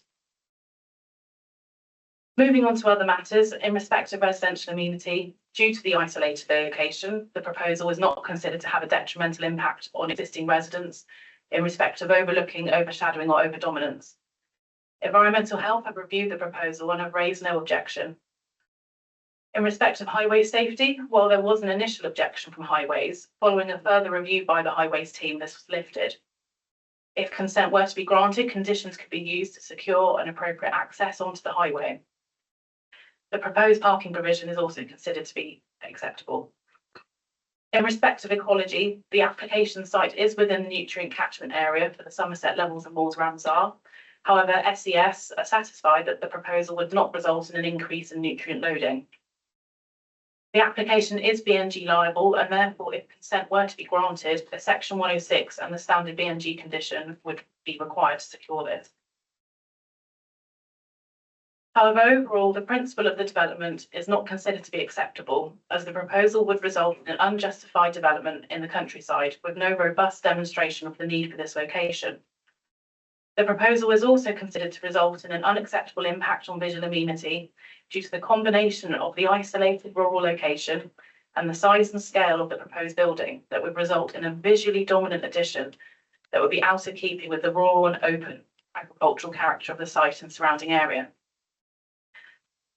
Moving on to other matters, in respect of residential amenity, due to the isolated location, the proposal is not considered to have a detrimental impact on existing residents in respect of overlooking, overshadowing, or overdominance. Environmental Health have reviewed the proposal and have raised no objection. In respect of highway safety, while there was an initial objection from Highways, following a further review by the Highways team, this was lifted. If consent were to be granted, conditions could be used to secure an appropriate access onto the highway. The proposed parking provision is also considered to be acceptable. In respect of ecology, the application site is within the nutrient catchment area for the Somerset Levels and Moors Ramsar. However, SES are satisfied that the proposal would not result in an increase in nutrient loading. The application is BNG liable, and therefore, if consent were to be granted, a Section 106 and the standard BNG condition would be required to secure this. However, overall, the principle of the development is not considered to be acceptable, as the proposal would result in an unjustified development in the countryside with no robust demonstration of the need for this location. The proposal is also considered to result in an unacceptable impact on visual amenity due to the combination of the isolated rural location and the size and scale of the proposed building that would result in a visually dominant addition that would be out of keeping with the rural and open agricultural character of the site and surrounding area.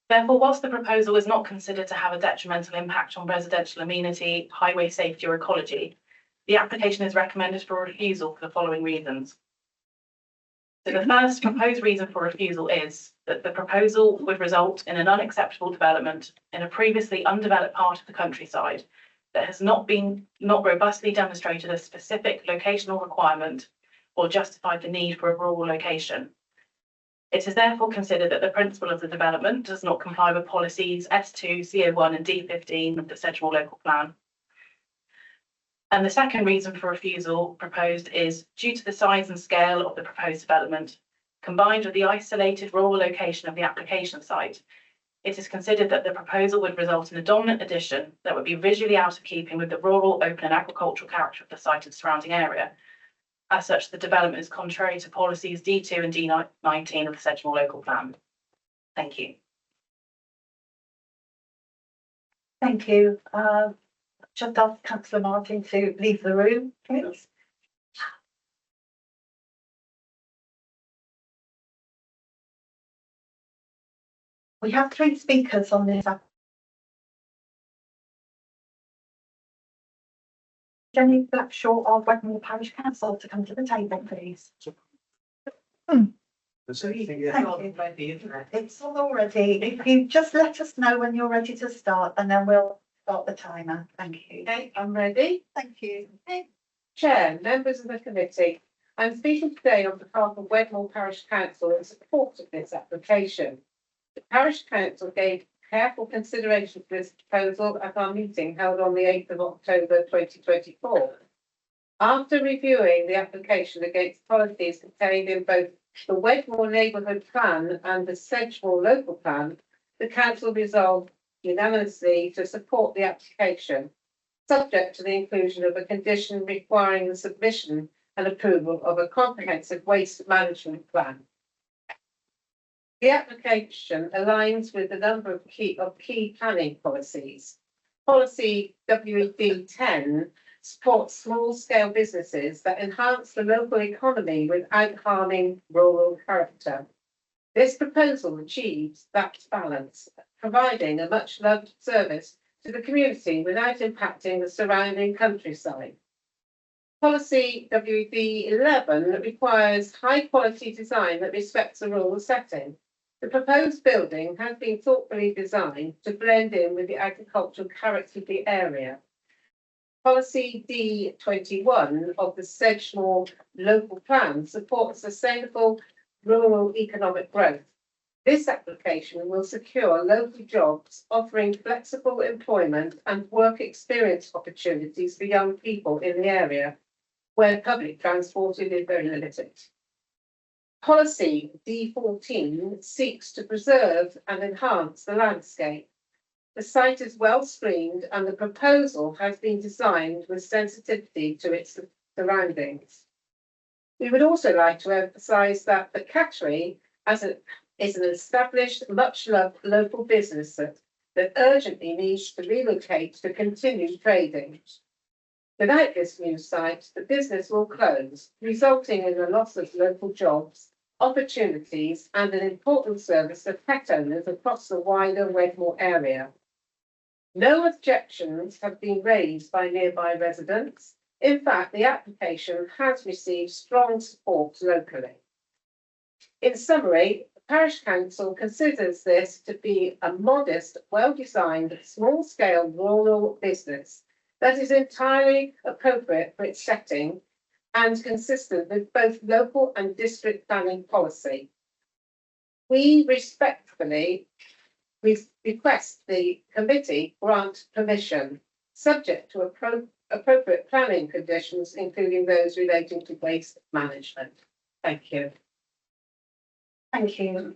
Therefore, whilst the proposal is not considered to have a detrimental impact on residential amenity, highway safety or ecology, the application is recommended for refusal for the following reasons. So the first proposed reason for refusal is that the proposal would result in an unacceptable development in a previously undeveloped part of the countryside that has not robustly demonstrated a specific locational requirement or justified the need for a rural location. It is therefore considered that the principle of the development does not comply with policies S2, CO1 and D15 of the Sedgemoor Local Plan. And the second reason for refusal proposed is due to the size and scale of the proposed development, combined with the isolated rural location of the application site, it is considered that the proposal would result in a dominant addition that would be visually out of keeping with the rural, open and agricultural character of the site and surrounding area. As such, the development is contrary to policies D2 and D19 of the Sedgemoor Local Plan. Thank you. Thank you. Just ask Councillor Martin to leave the room, please. We have 3 speakers on this. Jenny Blackshaw of Wedmore Parish Council to come to the table, please. Thank you. It's all already. If you just let us know when you're ready to start, and then we'll start the timer. Thank you. Okay, I'm ready. Thank you. Chair, members of the committee, I'm speaking today on behalf of Wedmore Parish Council in support of this application. The Parish Council gave careful consideration to this proposal at our meeting held on the 8th of October 2024. After reviewing the application against policies contained in both the Wedmore Neighbourhood Plan and the Sedgemoor Local Plan, the Council resolved unanimously to support the application, subject to the inclusion of a condition requiring the submission and approval of a comprehensive waste management plan. The application aligns with a number of key planning policies. Policy WEB 10 supports small-scale businesses that enhance the local economy without harming rural character. This proposal achieves that balance, providing a much-loved service to the community without impacting the surrounding countryside. Policy WEB 11 requires high-quality design that respects the rural setting. The proposed building has been thoughtfully designed to blend in with the agricultural character of the area. Policy D21 of the Sedgemoor Local Plan supports sustainable rural economic growth. This application will secure local jobs, offering flexible employment and work experience opportunities for young people in the area, where public transport is very limited. Policy D14 seeks to preserve and enhance the landscape. The site is well screened and the proposal has been designed with sensitivity to its surroundings. We would also like to emphasise that the Cattery is an established, much-loved local business that urgently needs to relocate to continue trading. Without this new site, the business will close, resulting in the loss of local jobs, opportunities and an important service to pet owners across the wider Wedmore area. No objections have been raised by nearby residents. In fact, the application has received strong support locally. In summary, the Parish Council considers this to be a modest, well-designed, small-scale rural business that is entirely appropriate for its setting and consistent with both local and district planning policy. We respectfully request the committee grant permission, subject to appropriate planning conditions, including those relating to waste management. Thank you. Thank you.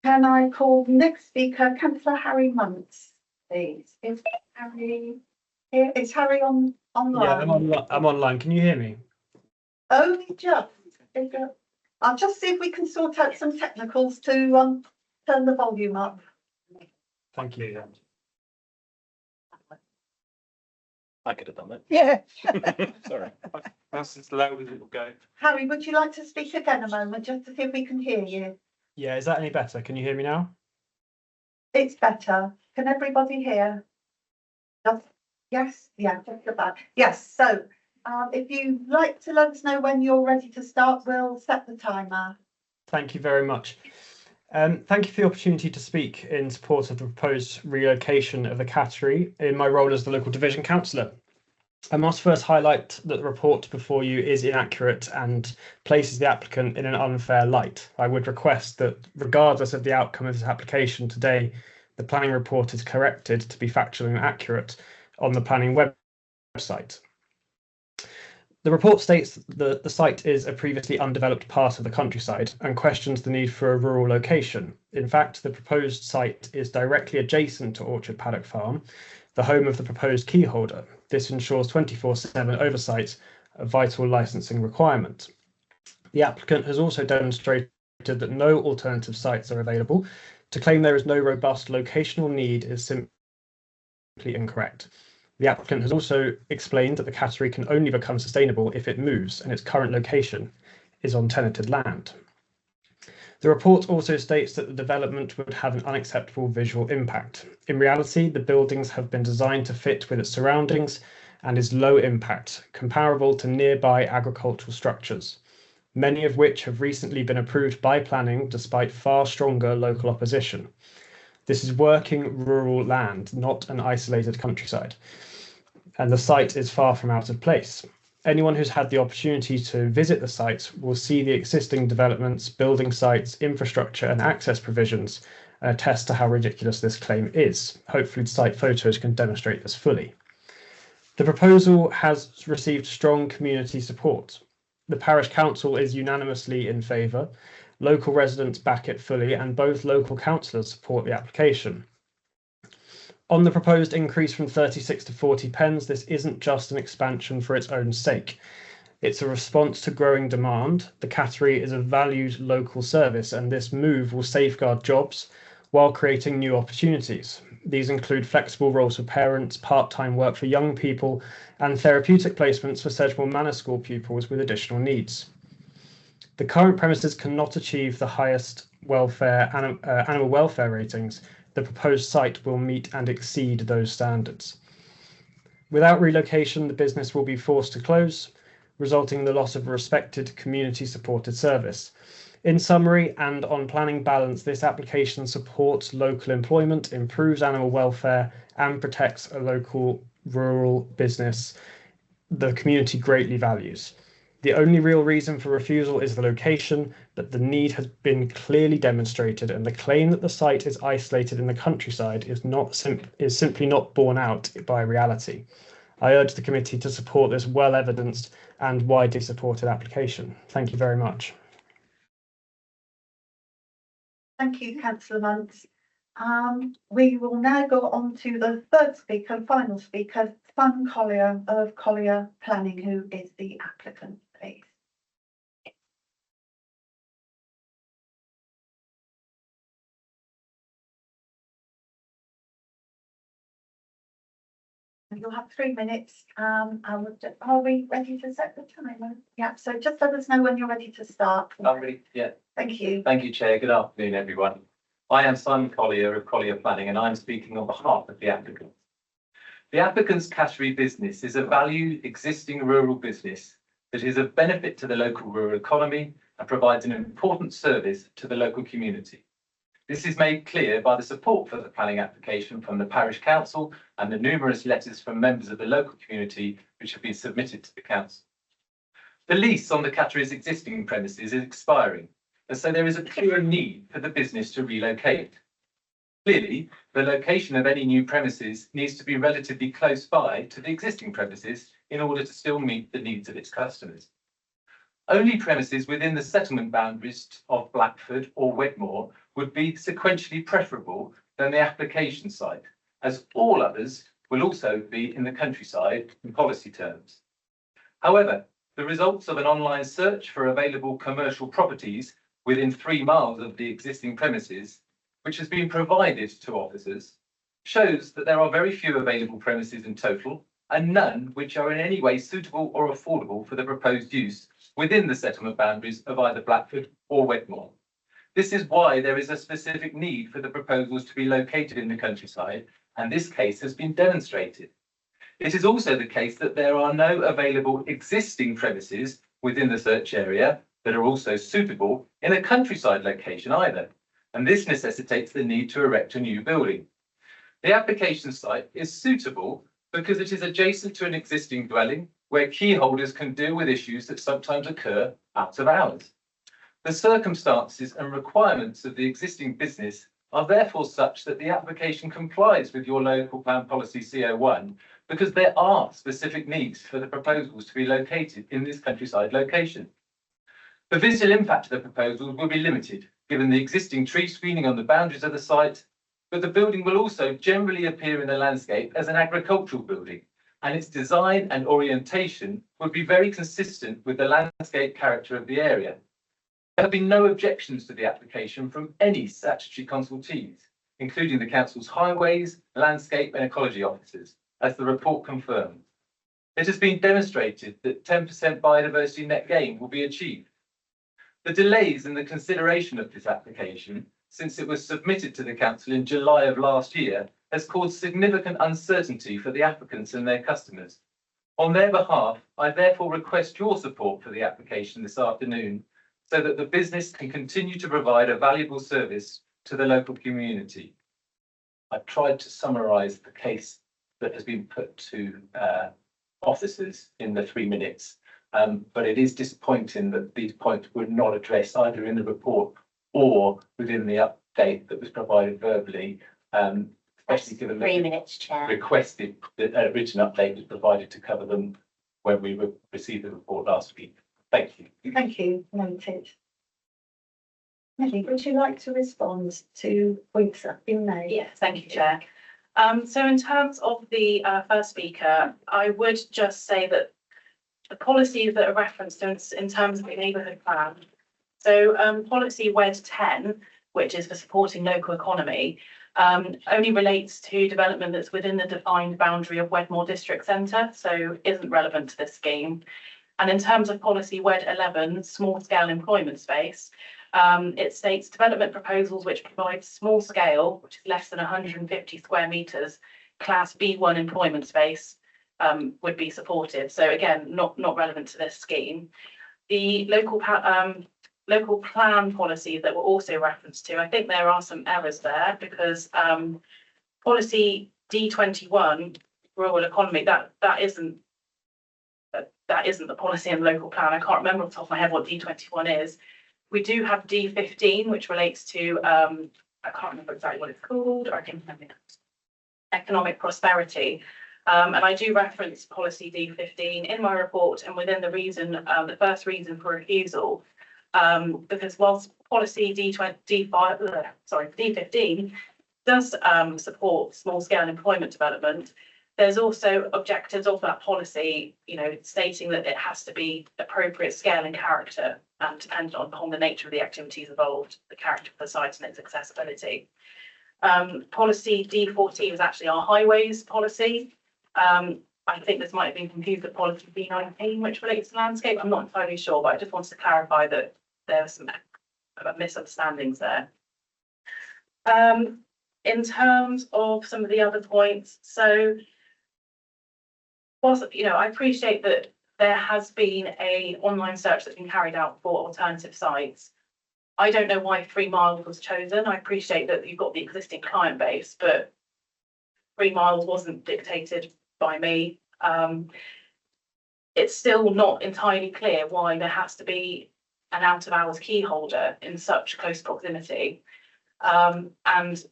Can I call the next speaker, Councillor Harry Muntz, please? Is Harry here? Is Harry online? Yeah, I'm online. Can you hear me? Only just. I'll just see if we can sort out some technicals to turn the volume up. Thank you. I could have done that. Yeah. Sorry. That's as loud as it will go. Harry, would you like to speak again a moment, just to see if we can hear you? Yeah, is that any better? Can you hear me now? It's better. Can everybody hear? Yes, yeah, just about. Yes, so if you'd like to let us know when you're ready to start, we'll set the timer. Thank you very much. Thank you for the opportunity to speak in support of the proposed relocation of the Cattery in my role as the local division councillor. I must first highlight that the report before you is inaccurate and places the applicant in an unfair light. I would request that regardless of the outcome of this application today, the planning report is corrected to be factual and accurate on the planning website. The report states that the site is a previously undeveloped part of the countryside and questions the need for a rural location. In fact, the proposed site is directly adjacent to Orchard Paddock Farm, the home of the proposed key holder. This ensures 24/7 oversight, a vital licensing requirement. The applicant has also demonstrated that no alternative sites are available. To claim there is no robust locational need is simply incorrect. The applicant has also explained that the Cattery can only become sustainable if it moves and its current location is on tenanted land. The report also states that the development would have an unacceptable visual impact. In reality, the buildings have been designed to fit with its surroundings and is low impact, comparable to nearby agricultural structures, many of which have recently been approved by planning despite far stronger local opposition. This is working rural land, not an isolated countryside, and the site is far from out of place. Anyone who's had the opportunity to visit the site will see the existing developments, building sites, infrastructure and access provisions and attest to how ridiculous this claim is. Hopefully the site photos can demonstrate this fully. The proposal has received strong community support. The parish council is unanimously in favour. Local residents back it fully and both local councillors support the application. On the proposed increase from 36 to 40 pens, this isn't just an expansion for its own sake. It's a response to growing demand. The Cattery is a valued local service and this move will safeguard jobs while creating new opportunities. These include flexible roles for parents, part-time work for young people and therapeutic placements for Sedgemoor Manor School pupils with additional needs. The current premises cannot achieve the highest animal welfare ratings. The proposed site will meet and exceed those standards. Without relocation, the business will be forced to close, resulting in the loss of a respected community-supported service. In summary, and on planning balance, this application supports local employment, improves animal welfare, and protects a local rural business the community greatly values. The only real reason for refusal is the location, but the need has been clearly demonstrated and the claim that the site is isolated in the countryside is simply not borne out by reality. I urge the committee to support this well-evidenced and widely supported application. Thank you very much. Thank you, Councillor Muntz. We will now go on to the third speaker and final speaker, Fun Collier of Collier Planning, who is the applicant, please. You'll have 3 minutes. Are we ready to set the timer? Yeah, so just let us know when you're ready to start. I'm ready, yeah. Thank you. Thank you, Chair. Good afternoon, everyone. I am Simon Collier of Collier Planning and I'm speaking on behalf of the applicant. The applicant's Cattery business is a valued existing rural business that is of benefit to the local rural economy and provides an important service to the local community. This is made clear by the support for the planning application from the parish council and the numerous letters from members of the local community which have been submitted to the council. The lease on the Cattery's existing premises is expiring, and so there is a clear need for the business to relocate. Clearly, the location of any new premises needs to be relatively close by to the existing premises in order to still meet the needs of its customers. Only premises within the settlement boundaries of Blackford or Wetmore would be sequentially preferable than the application site, as all others will also be in the countryside in policy terms. However, The results of an online search for available commercial properties within 3 miles of the existing premises, which has been provided to officers, shows that there are very few available premises in total and none which are in any way suitable or affordable for the proposed use within the settlement boundaries of either Blackford or Wedmore. This is why there is a specific need for the proposals to be located in the countryside, and this case has been demonstrated. It is also the case that there are no available existing premises within the search area that are also suitable in a countryside location either, and this necessitates the need to erect a new building. The application site is suitable because it is adjacent to an existing dwelling where key holders can deal with issues that sometimes occur out of hours. The circumstances and requirements of the existing business are therefore such that the application complies with your local plan policy CO1 because there are specific needs for the proposals to be located in this countryside location. The visual impact of the proposals will be limited given the existing tree screening on the boundaries of the site, but the building will also generally appear in the landscape as an agricultural building, and its design and orientation would be very consistent with the landscape character of the area. There have been no objections to the application from any statutory consultees, including the Council's highways, landscape and ecology officers, as the report confirmed. It has been demonstrated that 10% biodiversity net gain will be achieved. The delays in the consideration of this application since it was submitted to the Council in July of last year has caused significant uncertainty for the applicants and their customers. On their behalf, I therefore request your support for the application this afternoon so that the business can continue to provide a valuable service to the local community. I've tried to summarise the case that has been put to officers in the 3 minutes, but it is disappointing that these points were not addressed either in the report or within the update that was provided verbally, especially given that 3 minutes, Chair. requested that a written update was provided to cover them when we received the report last week. Thank you. Thank you, noted. Nelly, would you like to respond to points that have been made? Yes, thank you, Chair. So in terms of the first speaker, I would just say that the policies that are referenced in terms of the neighbourhood plan. So policy WED 10, which is for supporting local economy, only relates to development that's within the defined boundary of Wedmore District Centre, so isn't relevant to this scheme. And in terms of policy WED 11, small scale employment space, it states development proposals which provide small scale, which is less than 150 square metres, class B1 employment space would be supported. So again, not relevant to this scheme. The local plan policies that were also referenced to, I think there are some errors there because policy D21, rural economy, that isn't the policy in the local plan. I can't remember off the top of my head what D21 is. We do have D15, which relates to, I can't remember exactly what it's called, or I can remember economic prosperity. And I do reference policy D15 in my report and within the reason, the first reason for refusal, because whilst policy D15 does support small scale employment development, there's also objectives of that policy, stating that it has to be appropriate scale and character and dependent upon the nature of the activities involved, the character of the site and its accessibility. Policy D14 is actually our highways policy. I think this might have been confused with policy B19, which relates to landscape. I'm not entirely sure, but I just wanted to clarify that there were some misunderstandings there. In terms of some of the other points, so I appreciate that there has been an online search that's been carried out for alternative sites. I don't know why 3 miles was chosen. I appreciate that you've got the existing client base, but 3 miles wasn't dictated by me. It's still not entirely clear why there has to be an out of hours key holder in such close proximity. And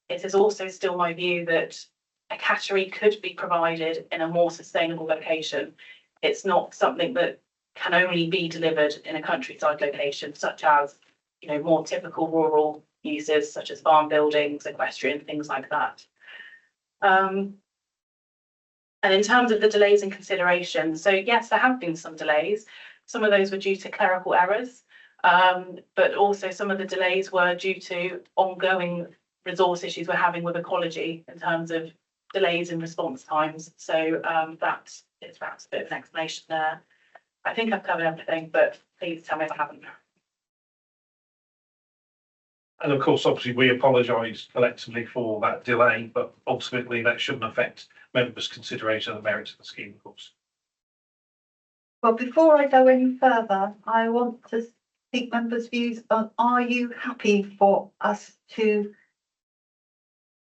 it is also still my view that a cattery could be provided in a more sustainable location. It's not something that can only be delivered in a countryside location, such as, more typical rural uses, such as farm buildings, equestrian, things like that. And in terms of the delays in consideration, so yes, there have been some delays. Some of those were due to clerical errors, but also some of the delays were due to ongoing resource issues we're having with ecology in terms of delays in response times. So that is perhaps a bit of an explanation there. I think I've covered everything, but please tell me if I haven't. And of course, obviously, we apologise collectively for that delay, but ultimately that shouldn't affect members' consideration of the merits of the scheme, of course. Well, before I go any further, I want to seek members' views on, are you happy for us to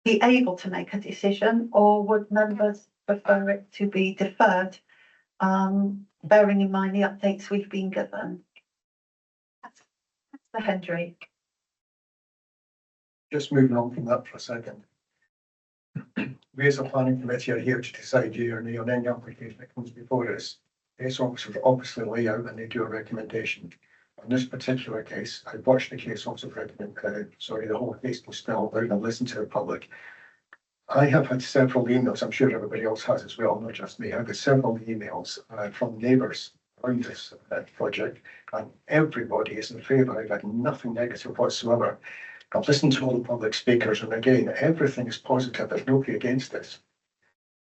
be able to make a decision, or would members prefer it to be deferred, bearing in mind the updates we've been given? That's the Hendry. Just moving on from that for a second. We as a planning committee are here to decide yea or nay on any application that comes before us. Case officers obviously lay out and they do a recommendation. In this particular case, I watched the case officer recommend, the whole case was spelled out and listened to the public. I have had several emails, I'm sure everybody else has as well, not just me. I've got several emails from neighbours around this project, and everybody is in favour. I've had nothing negative whatsoever. I've listened to all the public speakers, and again, everything is positive. There's nobody against this.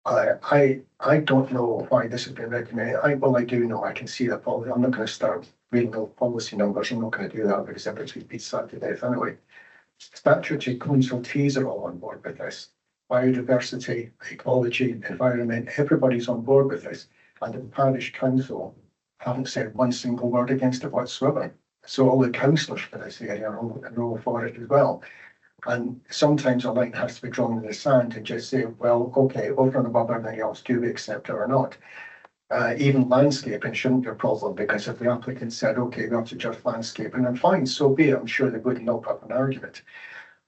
I don't know why this has been recommended. I do know. I can see that policy. I'm not going to start reading all policy numbers. I'm not going to do that because everybody's beat sad to death anyway. Statutory consultees are all on board with this. Biodiversity, ecology, environment, everybody's on board with this. And the parish council haven't said one single word against it whatsoever. So all the councillors for this area are all for it as well. And sometimes a line has to be drawn in the sand and just say, well, okay, over and above everything else, do we accept it or not? Even landscaping shouldn't be a problem, because if the applicant said, okay, we have to just landscaping, then fine, so be it. I'm sure they wouldn't knock up an argument.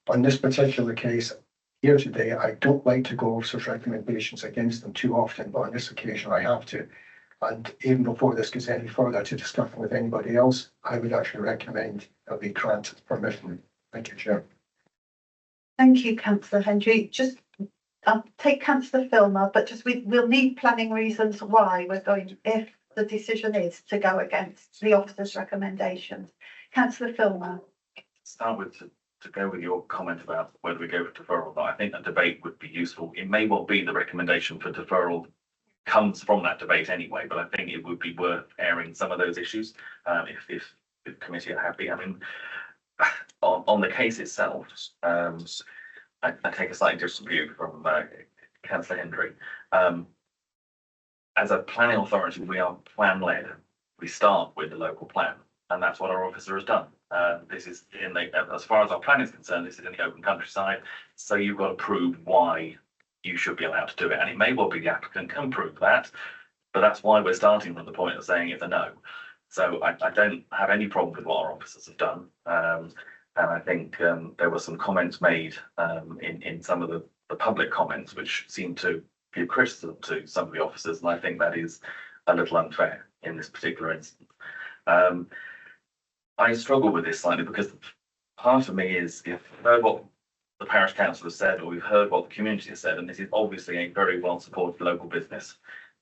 On this particular case, here today, I don't like to go over such recommendations against them too often, but on this occasion I have to. And even before this goes any further to discussion with anybody else, I would actually recommend that we grant permission. Thank you, Chair. Thank you, Councillor Hendry. Just I'll take Councillor Filmer, but just we'll need planning reasons why we're going, if the decision is to go against the officer's recommendations. Councillor Filmer. Start with to go with your comment about whether we go for deferral. I think a debate would be useful. It may well be the recommendation for deferral comes from that debate anyway, but I think it would be worth airing some of those issues if the committee are happy. I mean, on the case itself, I take a slightly different view from Councillor Hendry. As a planning authority, we are plan-led. We start with the local plan, and that's what our officer has done. This is in the, as far as our plan is concerned, this is in the open countryside. So you've got to prove why you should be allowed to do it. And it may well be the applicant can prove that, but that's why we're starting from the point of saying it's a no. So I don't have any problem with what our officers have done. And I think there were some comments made in some of the public comments, which seem to give criticism to some of the officers. And I think that is a little unfair in this particular instance. I struggle with this slightly because part of me is, if we've heard what the parish council has said, or we've heard what the community has said, and this is obviously a very well supported local business,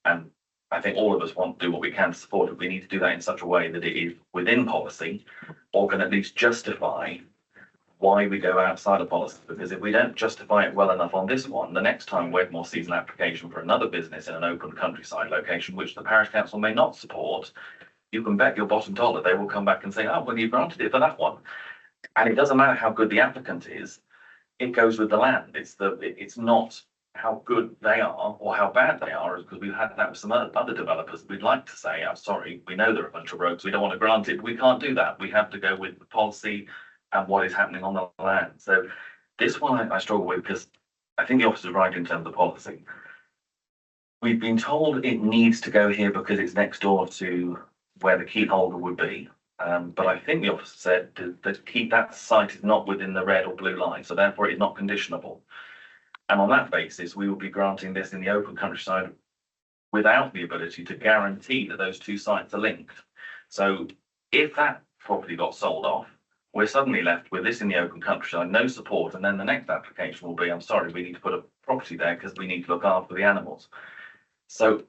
and I think all of us want to do what we can to support it. We need to do that in such a way that it is within policy, or can at least justify why we go outside of policy. Because if we don't justify it well enough on this one, the next time Wedmore sees an application for another business in an open countryside location, which the parish council may not support, you can bet your bottom dollar they will come back and say, oh, well, you granted it for that one. And it doesn't matter how good the applicant is, it goes with the land. It's not how good they are or how bad they are, because we've had that with some other developers. We'd like to say, I'm sorry, we know there are a bunch of roads, we don't want to grant it. We can't do that. We have to go with the policy and what is happening on the land. So this one I struggle with, because I think the officer's right in terms of policy. We've been told it needs to go here because it's next door to where the key holder would be. But I think the officer said that site is not within the red or blue line, so therefore it's not conditionable. And on that basis, we will be granting this in the open countryside without the ability to guarantee that those two sites are linked. So if that property got sold off, we're suddenly left with this in the open countryside, no support, and then the next application will be, I'm sorry, we need to put a property there because we need to look after the animals. So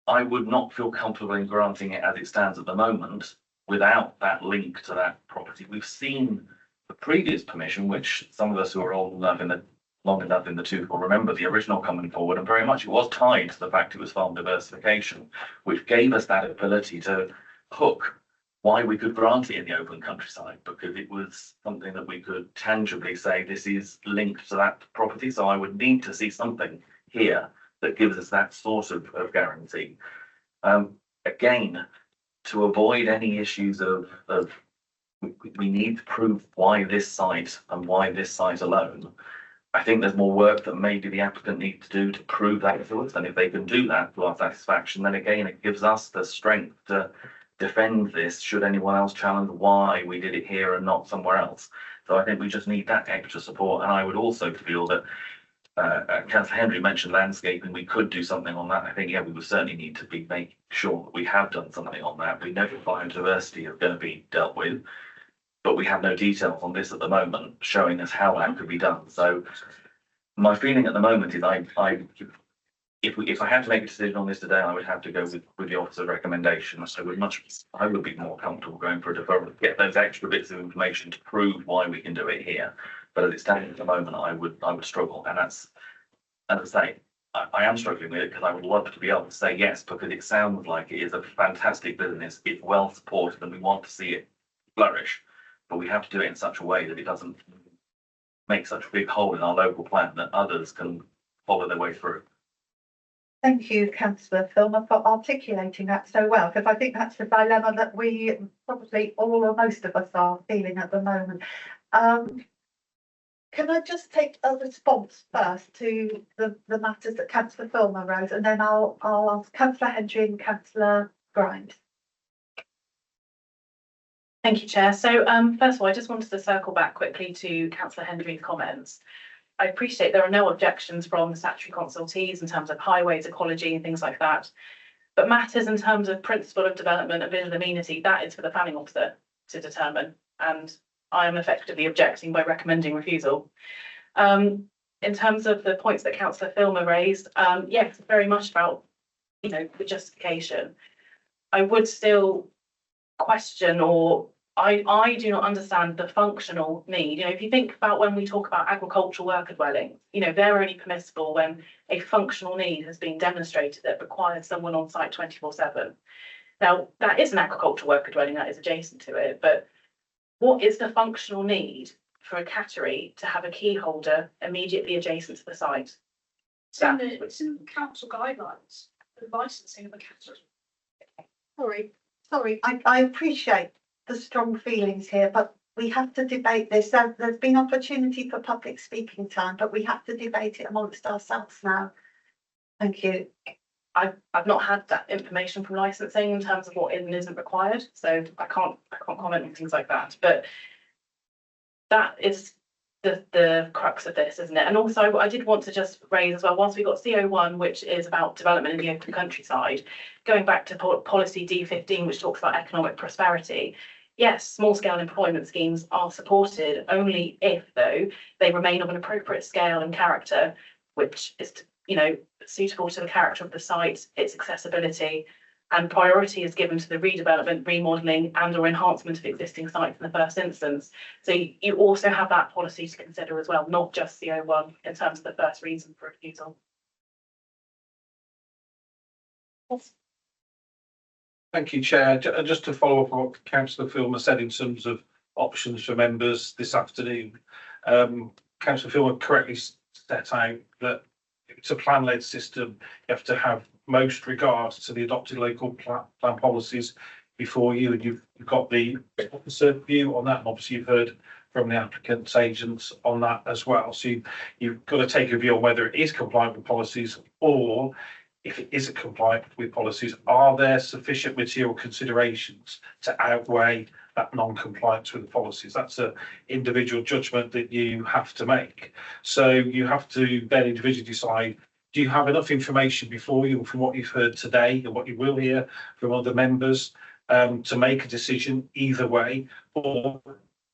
I would not feel comfortable in granting it as it stands at the moment without that link to that property. We've seen the previous permission, which some of us who are long enough in the tooth will remember the original coming forward, and very much it was tied to the fact it was farm diversification, which gave us that ability to hook why we could grant it in the open countryside, because it was something that we could tangibly say this is linked to that property. So I would need to see something here that gives us that sort of guarantee. Again, to avoid any issues of we need to prove why this site and why this site alone. I think there's more work that maybe the applicant needs to do to prove that to us, and if they can do that to our satisfaction, then again it gives us the strength to defend this should anyone else challenge why we did it here and not somewhere else. So I think we just need that extra support, and I would also feel that Councillor Henry mentioned landscaping. We could do something on that. I think, yeah, we would certainly need to be making sure that we have done something on that. We know that biodiversity is going to be dealt with, but we have no details on this at the moment showing us how that could be done. So my feeling at the moment is if I had to make a decision on this today, I would have to go with the officer's recommendation. So I would be more comfortable going for a deferral to get those extra bits of information to prove why we can do it here. But as it stands at the moment, I would struggle, and that's, as I say, I am struggling with it because I would love to be able to say yes, because it sounds like it is a fantastic business. It's well supported, and we want to see it flourish. But we have to do it in such a way that it doesn't make such a big hole in our local plan that others can follow their way through. Thank you, Councillor Filmer, for articulating that so well, because I think that's the dilemma that we probably all or most of us are feeling at the moment. Can I just take a response first to the matters that Councillor Filmer raised, and then I'll ask Councillor Hendry and Councillor Grimes. Thank you, Chair. So first of all, I just wanted to circle back quickly to Councillor Hendry's comments. I appreciate there are no objections from the statutory consultees in terms of highways, ecology and things like that. But matters in terms of principle of development and visual amenity, that is for the planning officer to determine. And I am effectively objecting by recommending refusal. In terms of the points that Councillor Filmer raised, yes, very much about, the justification. I would still question, or I do not understand the functional need. If you think about when we talk about agricultural worker dwellings, they're only permissible when a functional need has been demonstrated that requires someone on site 24/7. Now, that is an agricultural worker dwelling that is adjacent to it, but what is the functional need for a cattery to have a key holder immediately adjacent to the site? It's in the council guidelines, the licensing of a cattery. Sorry, I appreciate the strong feelings here, but we have to debate this. There's been opportunity for public speaking time, but we have to debate it amongst ourselves now. Thank you. I've not had that information from licensing in terms of what is and isn't required, so I can't comment on things like that. But that is the crux of this, isn't it? And also, I did want to just raise as well, once we've got CO1, which is about development in the open countryside, going back to policy D15, which talks about economic prosperity. Yes, small scale employment schemes are supported only if, though, they remain of an appropriate scale and character, which is, suitable to the character of the site, its accessibility, and priority is given to the redevelopment, remodelling and or enhancement of existing sites in the first instance. So you also have that policy to consider as well, not just CO1 in terms of the first reason for refusal. Thank you, Chair. Just to follow up on what Councillor Filmer said in terms of options for members this afternoon, Councillor Filmer correctly set out that it's a plan-led system. You have to have most regards to the adopted local plan policies before you, and you've got the officer view on that, and obviously you've heard from the applicant's agents on that as well. So you've got to take a view on whether it is compliant with policies, or if it isn't compliant with policies, are there sufficient material considerations to outweigh that non-compliance with the policies? That's an individual judgment that you have to make. So you have to then individually decide, do you have enough information before you from what you've heard today and what you will hear from other members to make a decision either way? Or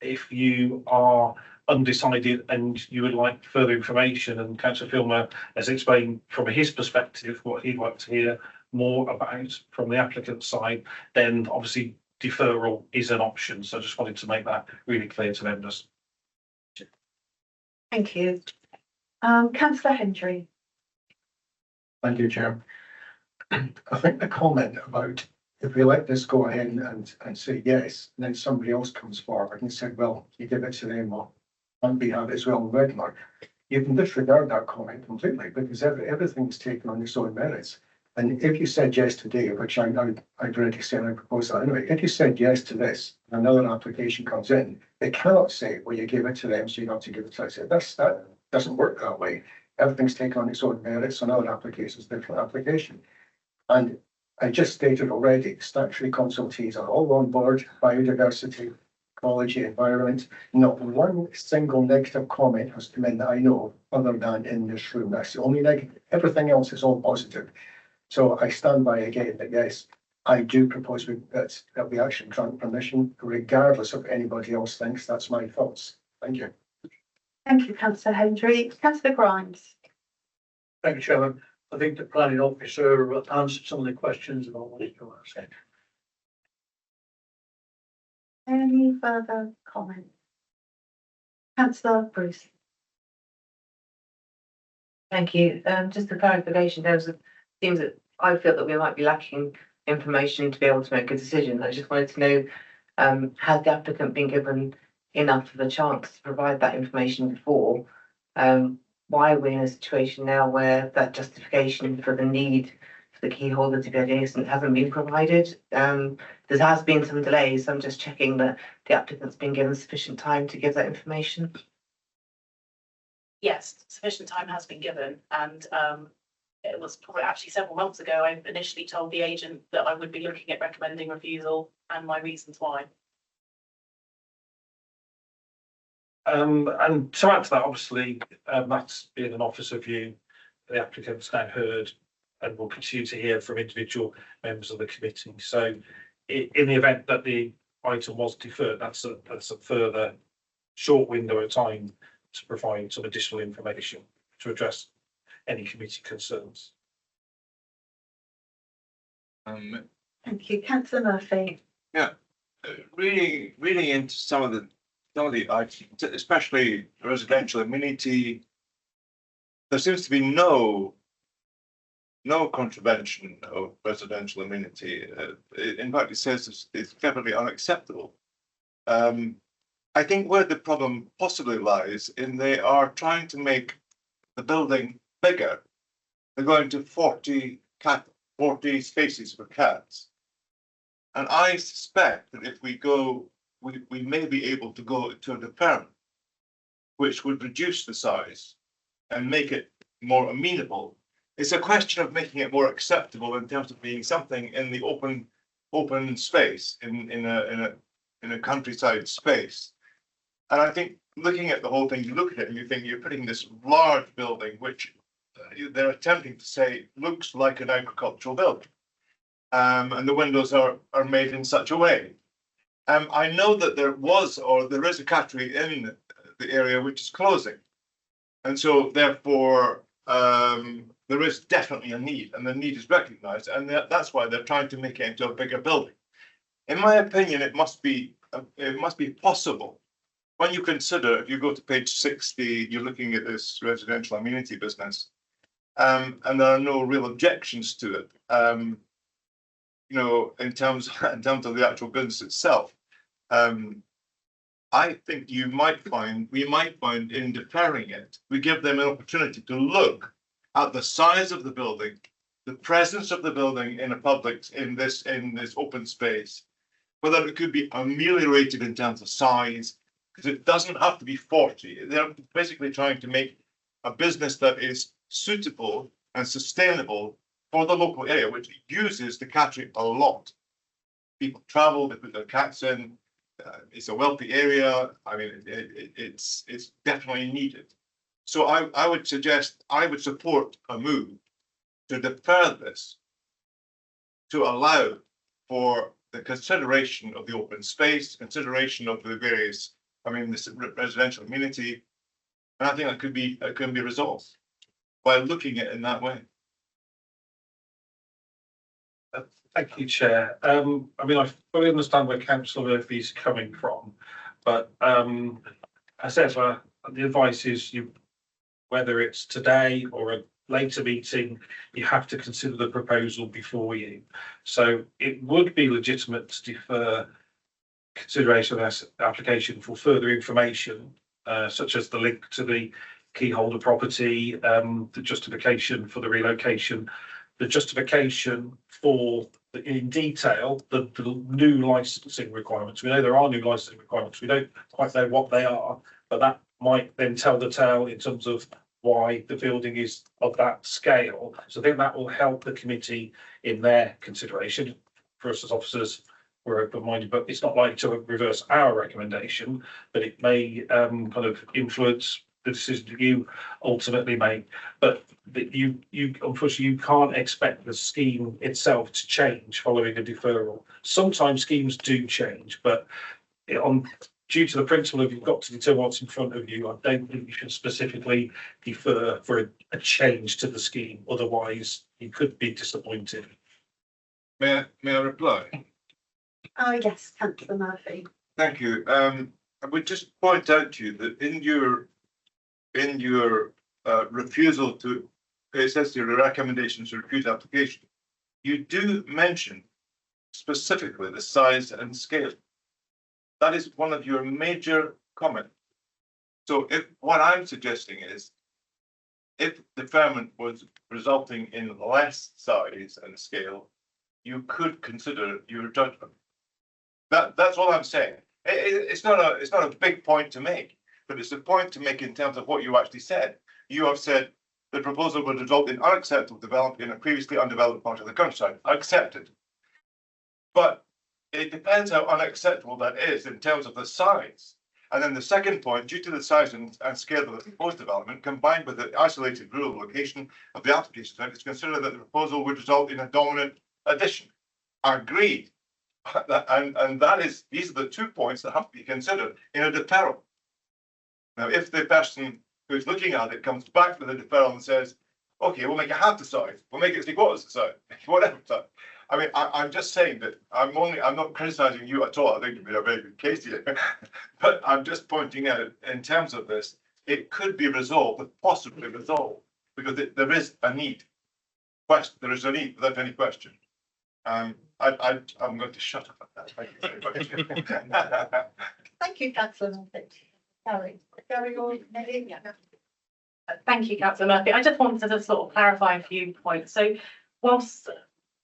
if you are undecided and you would like further information, and Councillor Filmer has explained from his perspective what he'd like to hear more about from the applicant's side, then obviously deferral is an option. So I just wanted to make that really clear to members. Thank you. Councillor Hendry. Thank you, Chair. I think the comment about if we let this go ahead and say yes, and then somebody else comes forward and said, well, you give it to them or we have it as well in regular, you can disregard that comment completely because everything's taken on its own merits. And if you said yes today, which I'd already said I propose that anyway, if you said yes to this, and another application comes in, they cannot say, well, you give it to them, so you have to give it to us. That doesn't work that way. Everything's taken on its own merits, and other applications, different application. And I just stated already, statutory consultees are all on board, biodiversity, ecology, environment. Not one single negative comment has come in that I know of, other than in this room. That's the only negative. Everything else is all positive. So I stand by again that yes, I do propose that we actually grant permission, regardless of anybody else thinks. That's my thoughts. Thank you. Thank you, Councillor Hendry. Councillor Grimes. Thank you, Chairman. I think the planning officer answered some of the questions that I wanted to ask. Any further comments? Councillor Bruce. Thank you. Just a clarification, there was seems that I feel that we might be lacking information to be able to make a decision. I just wanted to know, has the applicant been given enough of a chance to provide that information before? Why are we in a situation now where that justification for the need for the key holder to be adjacent hasn't been provided? There has been some delays, so I'm just checking that the applicant's been given sufficient time to give that information. Yes, sufficient time has been given, and it was probably actually several months ago I initially told the agent that I would be looking at recommending refusal and my reasons why. And to add to that, obviously, that's been an officer view. The applicant's now heard and will continue to hear from individual members of the committee. So in the event that the item was deferred, that's a further short window of time to provide some additional information to address any committee concerns. Thank you. Councillor Murphy. Yeah, reading into some of the items, especially residential amenity, there seems to be no contravention of residential amenity. In fact, it says it's definitely unacceptable. I think where the problem possibly lies in they are trying to make the building bigger. They're going to 40 spaces for cats. And I suspect that if we go, we may be able to go to a deferment, which would reduce the size and make it more amenable. It's a question of making it more acceptable in terms of being something in the open space, in a countryside space. And I think looking at the whole thing, you look at it and you think you're putting this large building, which they're attempting to say looks like an agricultural building. And the windows are made in such a way. I know that there is a cattery in the area which is closing. And so therefore, there is definitely a need, and the need is recognised, and that's why they're trying to make it into a bigger building. In my opinion, it must be possible. When you consider, if you go to page 60, you're looking at this residential amenity business, and there are no real objections to it. You know, in terms of the actual business itself, I think we might find in deferring it, we give them an opportunity to look at the size of the building, the presence of the building in this open space, whether it could be ameliorated in terms of size, because it doesn't have to be 40. They're basically trying to make a business that is suitable and sustainable for the local area, which uses the cattery a lot. People travel, they put their cats in. It's a wealthy area. I mean, it's definitely needed. So I would support a move to defer this, to allow for the consideration of the open space, consideration of the various I mean, this residential amenity. And I think that can be resolved by looking at it in that way. Thank you, Chair. I mean, I fully understand where Councillor Murphy's coming from, but as ever, the advice is whether it's today or a later meeting, you have to consider the proposal before you. So it would be legitimate to defer consideration of this application for further information, such as the link to the key holder property, the justification for the relocation, the justification for in detail the new licensing requirements. We know there are new licensing requirements. We don't quite know what they are, but that might then tell the tale in terms of why the building is of that scale. So I think that will help the committee in their consideration. For us as officers, we're open-minded, but it's not likely to reverse our recommendation, but it may kind of influence the decision that you ultimately make. But that you unfortunately you can't expect the scheme itself to change following a deferral. Sometimes schemes do change, but due to the principle of you've got to determine what's in front of you, I don't think you should specifically defer for a change to the scheme. Otherwise, you could be disappointed. May I reply? Oh, yes, Councillor Murphy. Thank you. I would just point out to you that in your refusal to, it says your recommendations to refuse application, you do mention specifically the size and scale. That is one of your major comments. So if what I'm suggesting is, if deferment was resulting in less size and scale, you could consider your judgment. That's all I'm saying. It's not a big point to make, but it's a point to make in terms of what you actually said. You have said the proposal would result in unacceptable development in a previously undeveloped part of the countryside. Accepted. But it depends how unacceptable that is in terms of the size. And then the second point, due to the size and scale of the proposed development, combined with the isolated rural location of the application site, it's considered that the proposal would result in a dominant addition. Agreed. And these are the 2 points that have to be considered in a deferral. Now, if the person who's looking at it comes back with a deferral and says, okay, we'll make it half the size, we'll make it 3/4 the size, whatever. I mean, I'm just saying that I'm not criticizing you at all. I think you've made a very good case here. But I'm just pointing out in terms of this, it could be resolved, possibly resolved, because there is a need. There is a need without any question. I'm going to shut up at that. Thank you very much. Thank you, Councillor Murphy. Gary, or Nelly? Yeah. Thank you, Councillor Murphy. I just wanted to sort of clarify a few points. So whilst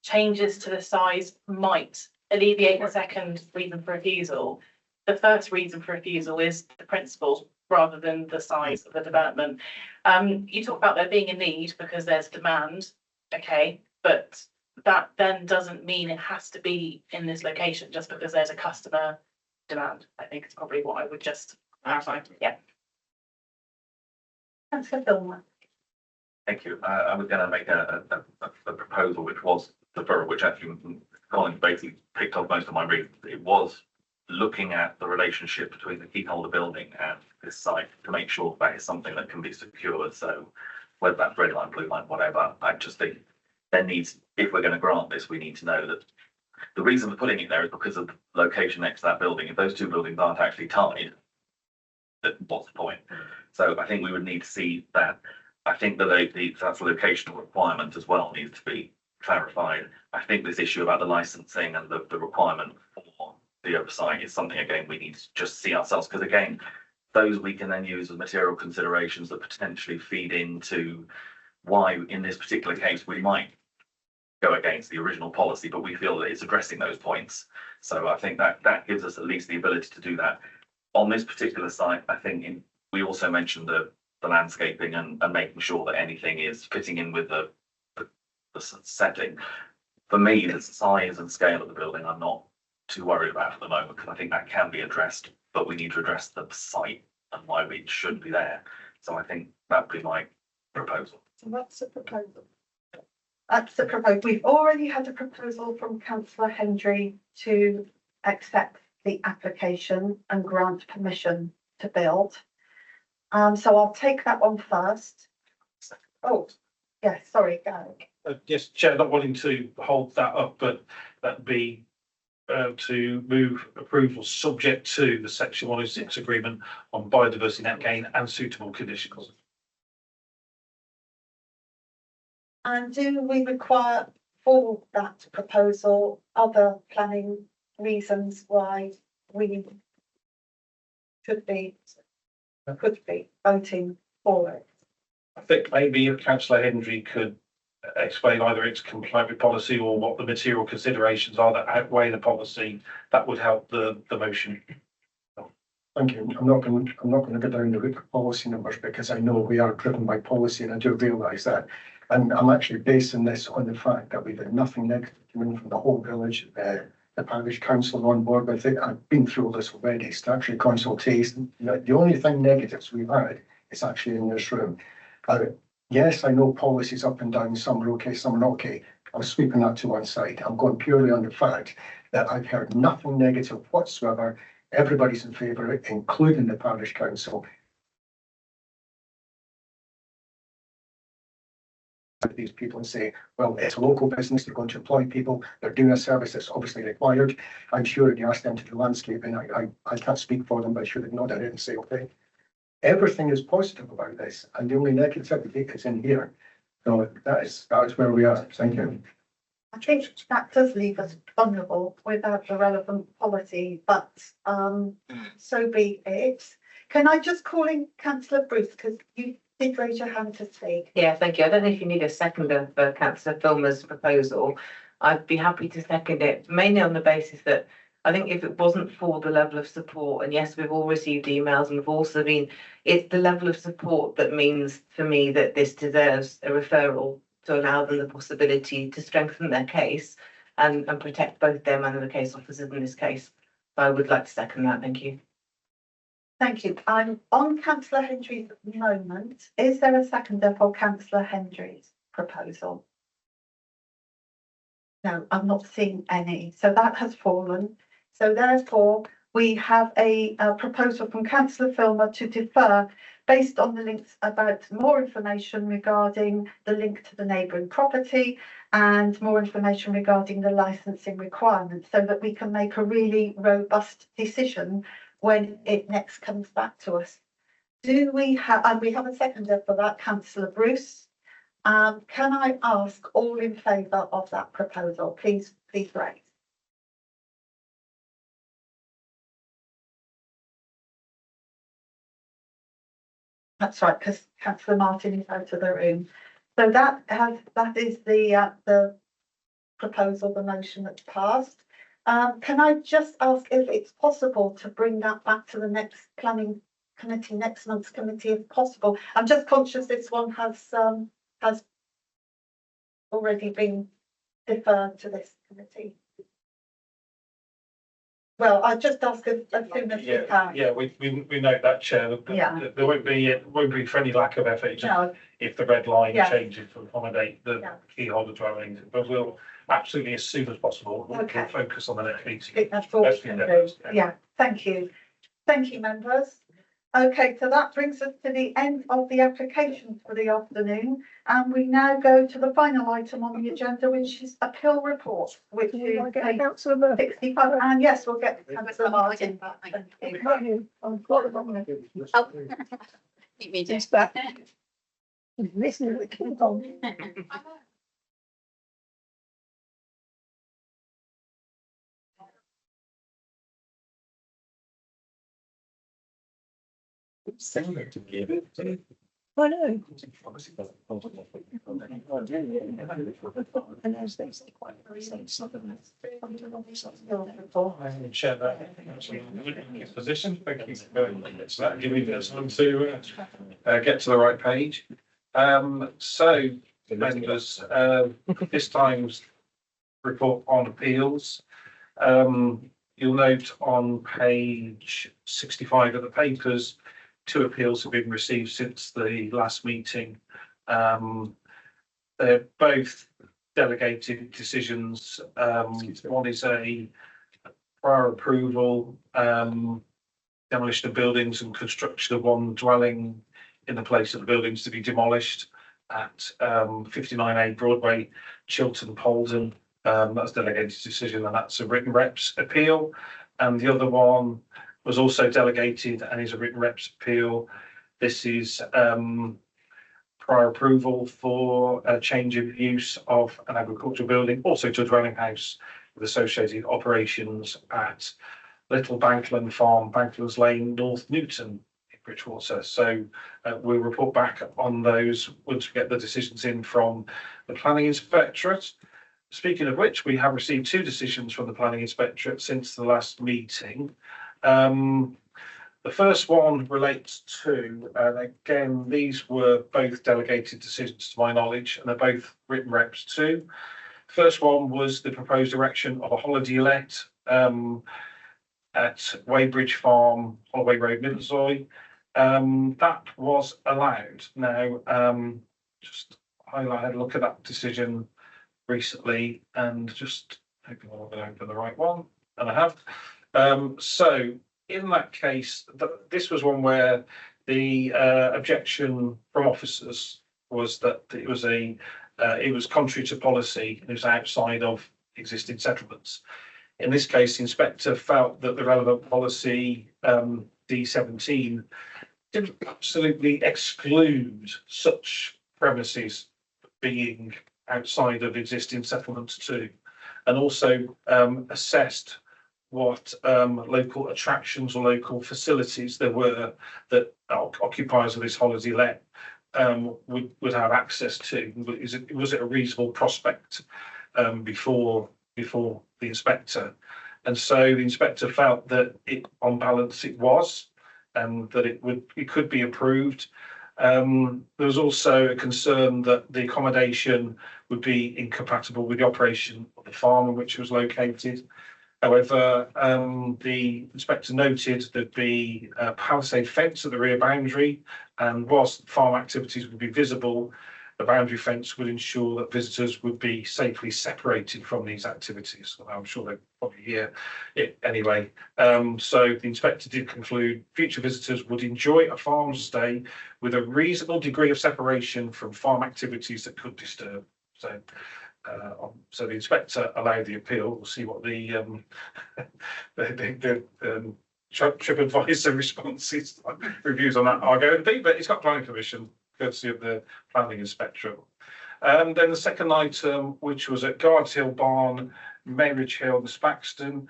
changes to the size might alleviate the second reason for refusal, the first reason for refusal is the principle rather than the size of the development. You talk about there being a need because there's demand, okay, but that then doesn't mean it has to be in this location just because there's a customer demand. I think it's probably what I would just clarify. Yeah. Councillor Filmer. Thank you. I was going to make a proposal which was deferral, which actually Colin basically picked up most of my reasons. It was looking at the relationship between the key holder building and this site to make sure that is something that can be secured. So whether that's red line, blue line, whatever, I just think there needs, if we're going to grant this, we need to know that the reason for putting it there is because of the location next to that building. If those two buildings aren't actually tied, then what's the point? So I think we would need to see that. I think that that's a locational requirement as well needs to be clarified. I think this issue about the licensing and the requirement for the oversight is something, again, we need to just see ourselves, because again, those we can then use as material considerations that potentially feed into why in this particular case we might go against the original policy, but we feel that it's addressing those points. So I think that gives us at least the ability to do that. On this particular site, I think we also mentioned the landscaping and making sure that anything is fitting in with the setting. For me, the size and scale of the building I'm not too worried about at the moment, because I think that can be addressed, but we need to address the site and why we shouldn't be there. So I think that would be my proposal. So what's the proposal? That's the proposal. We've already had a proposal from Councillor Hendry to accept the application and grant permission to build. So I'll take that one first. Oh, yeah, sorry, go. Yes, Chair, not wanting to hold that up, but that'd be to move approval subject to the section 106 agreement on biodiversity net gain and suitable conditions. And do we require for that proposal other planning reasons why we could be voting for it? I think maybe if Councillor Hendry could explain either it's compliant with policy or what the material considerations are that outweigh the policy, that would help the motion. Thank you. I'm not going to go down the route of policy numbers because I know we are driven by policy and I do realise that. And I'm actually basing this on the fact that we've had nothing negative coming from the whole village. The parish council on board with it. I've been through all this already. It's actually consultation. The only thing negatives we've had is actually in this room. Yes, I know policies up and down. Some are okay, some are not okay. I'm sweeping that to one side. I'm going purely on the fact that I've heard nothing negative whatsoever. Everybody's in favour of it, including the parish council. These people and say, well, it's a local business, they're going to employ people, they're doing a service that's obviously required. I'm sure if you ask them to do landscaping, I can't speak for them, but I should have nodded it and say, okay. Everything is positive about this, and the only negativity is in here. So that is where we are. Thank you. I think that does leave us vulnerable without the relevant policy, but so be it. Can I just call in Councillor Bruce, because you did raise your hand to speak? Yeah, thank you. I don't know if you need a seconder for Councillor Filmer's proposal. I'd be happy to second it, mainly on the basis that I think if it wasn't for the level of support, and yes, we've all received emails and we've also been, it's the level of support that means for me that this deserves a referral to allow them the possibility to strengthen their case and protect both them and the case officers in this case. So I would like to second that. Thank you. Thank you. I'm on Councillor Hendry's at the moment. Is there a seconder for Councillor Hendry's proposal? No, I'm not seeing any. So that has fallen. So therefore, we have a proposal from Councillor Filmer to defer based on the links about more information regarding the link to the neighbouring property and more information regarding the licensing requirements so that we can make a really robust decision when it next comes back to us. Do we have, and we have a seconder for that, Councillor Bruce. Can I ask all in favour of that proposal? Please raise. That's right, because Councillor Martin is out of the room. So that is the proposal, the motion that's passed. Can I just ask if it's possible to bring that back to the next planning committee, next month's committee, if possible? I'm just conscious this one has already been deferred to this committee. Well, I just ask as soon as we can. Yeah, we note that, Chair. Yeah. There won't be for any lack of effort No. if the red line Yeah. changes to accommodate the key holder dwellings, but we'll absolutely as soon as possible. We'll focus on the next meeting. I think that's all we can do. Yeah, thank you. Thank you, members. Okay, so that brings us to the end of the applications for the afternoon, and we now go to the final item on the agenda, which is appeal report, which is 65. And yes, we'll get Councillor Martin back. Thank you. Just that. Listen, we keep on. Similar to give it. I know. And as they say, quite Share that position. Thank you very much for that. Giving us time to get to the right page. So members, this time's report on appeals. You'll note on page 65 of the papers, 2 appeals have been received since the last meeting. They're both delegated decisions. One is a prior approval, demolition of buildings and construction of one dwelling in the place of the buildings to be demolished at 59A Broadway, Chiltern, Polden. That's delegated decision, and that's a written reps appeal. And the other one was also delegated and is a written reps appeal. This is prior approval for a change of use of an agricultural building, also to a dwelling house with associated operations at Little Bankland Farm, Banklands Lane, North Newton in Bridgewater. So we'll report back on those once we get the decisions in from the Planning Inspectorate. Speaking of which, we have received 2 decisions from the Planning Inspectorate since the last meeting. The first one relates to, and again, these were both delegated decisions to my knowledge, and they're both written reps too. First one was the proposed erection of a holiday let at Weybridge Farm, Holloway Road, Middlezoy. That was allowed. Now, just highlight, had a look at that decision recently and just hoping I'm going to open the right one, and I have. So in that case, this was one where the objection from officers was that it was contrary to policy and it was outside of existing settlements. In this case, the inspector felt that the relevant policy D17 didn't absolutely exclude such premises being outside of existing settlements too, and also assessed what local attractions or local facilities there were that occupiers of this holiday let would have access to. Was it a reasonable prospect before the inspector? And so the inspector felt that on balance it was, and that it could be approved. There was also a concern that the accommodation would be incompatible with the operation of the farm in which it was located. However, the inspector noted there'd be a palisade fence at the rear boundary, and whilst farm activities would be visible, the boundary fence would ensure that visitors would be safely separated from these activities. I'm sure they'd probably hear it anyway. So the inspector did conclude future visitors would enjoy a farm stay with a reasonable degree of separation from farm activities that could disturb. So the inspector allowed the appeal. We'll see what the TripAdvisor responses, reviews on that are going to be, but it's got planning permission, courtesy of the planning inspectorate. Then the second item, which was at Guards Hill Barn, Mayridge Hill, the Spaxton.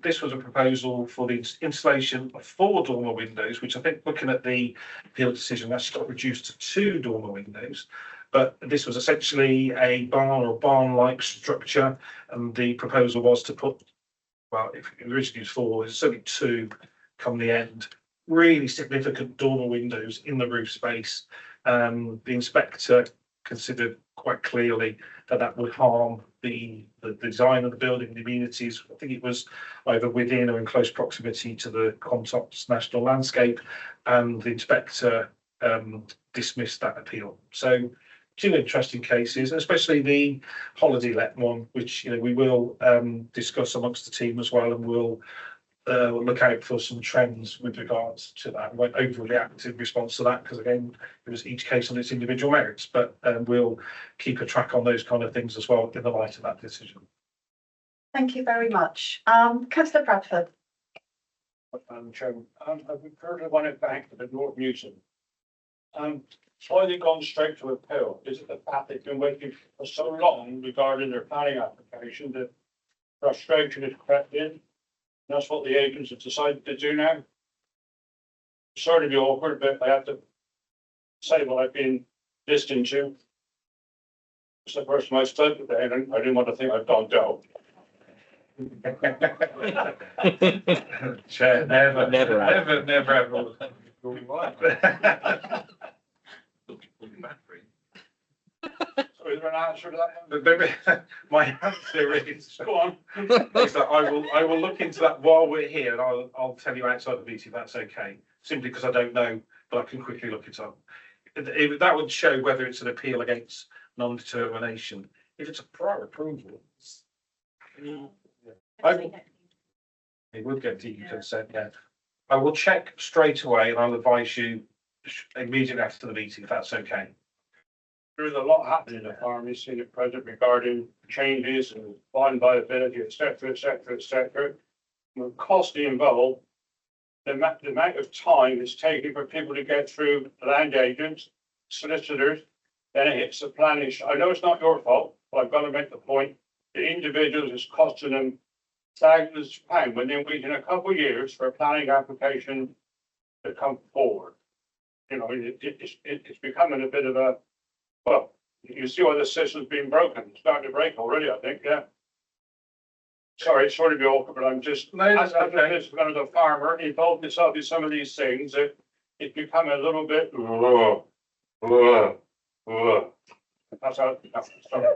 This was a proposal for the installation of 4 dormer windows, which I think, looking at the appeal decision, that's got reduced to 2 dormer windows. But this was essentially a barn or barn-like structure, and the proposal was to put, well, if it originally was 4, it's certainly 2 come the end. Really significant dormer windows in the roof space. The inspector considered quite clearly that would harm the design of the building, the amenities. I think it was either within or in close proximity to the Quantocks National Landscape, and the inspector dismissed that appeal. So 2 interesting cases, especially the holiday let one, which we will discuss amongst the team as well, and we'll look out for some trends with regards to that. We won't overly active response to that because again, it was each case on its individual merits, but we'll keep a track on those kind of things as well in the light of that decision. Thank you very much. Councillor Bradford. Chairman, I've heard of one at Bank for the North Newton. Why they gone straight to appeal? Is it the fact they've been waiting for so long regarding their planning application that frustration is crept in? That's what the agents have decided to do now. Sorry to be awkward, but I have to say what I've been listening to. It's the first time I spoke today, and I didn't want to think I've gone down. Chair, never ever. So is there an answer to that? My answer is, Go on. is that I will look into that while we're here, and I'll tell you outside the meeting if that's okay. Simply because I don't know, but I can quickly look it up. That would show whether it's an appeal against non-determination. If it's a prior approval, It would get DEC consent, yeah. I will check straight away and I'll advise you immediately after the meeting, if that's okay. There's a lot happening in the pharmacy at present regarding changes and bond viability, et cetera, et cetera, et cetera. The cost involved, the amount of time it's taking for people to get through land agents, solicitors, then it hits the planning. I know it's not your fault, but I've got to make the point. The individuals is costing them thousands of pounds when they're waiting a couple of years for a planning application to come forward. You know, it's becoming a bit of a, well, you see why the system's been broken, it's starting to break already, I think, yeah. Sorry, it's sort of be awkward, but I'm just, as a business, kind of a farmer, involved myself in some of these things, it's become a little bit, that's how, sorry.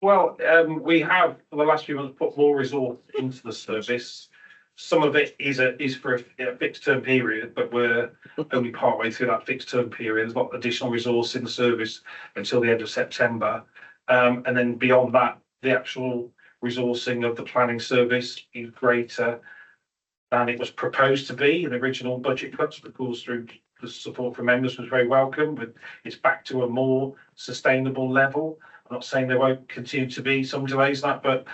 Well, we have, for the last few months, put more resource into the service. Some of it is for a fixed term period, but we're only partway through that fixed term period. There's not additional resource in the service until the end of September. And then beyond that, the actual resourcing of the planning service is greater than it was proposed to be in the original budget cuts, because through the support from members was very welcome, but it's back to a more sustainable level. I'm not saying there won't continue to be some delays in that, but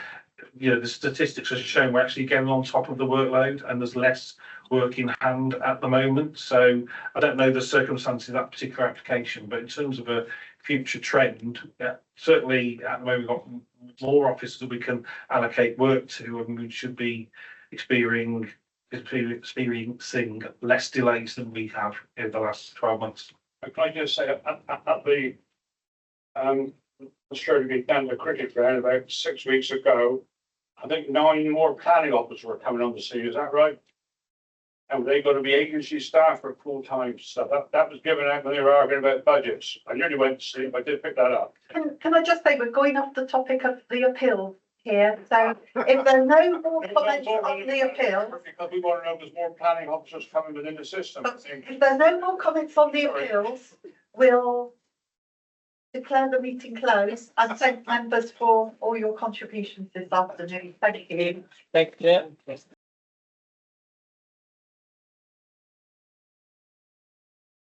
you know, the statistics are showing we're actually getting on top of the workload and there's less work in hand at the moment. So I don't know the circumstances of that particular application, but in terms of a future trend, yeah, certainly at the moment we've got more officers that we can allocate work to, and we should be experiencing less delays than we have in the last 12 months. Can I just say, at the Australia down the cricket ground about 6 weeks ago, I think 9 more planning officers were coming on the scene, is that right? And they going to be agency staff or full-time stuff? That was given out when they were arguing about budgets. I nearly went to sleep, I did pick that up. Can I just say, we're going off the topic of the appeal here, so if there are no more comments on the appeal. Because we want to know if there's more planning officers coming within the system. If there are no more comments on the appeals, we'll declare the meeting closed and thank members for all your contributions this afternoon. Thank you. Thank you.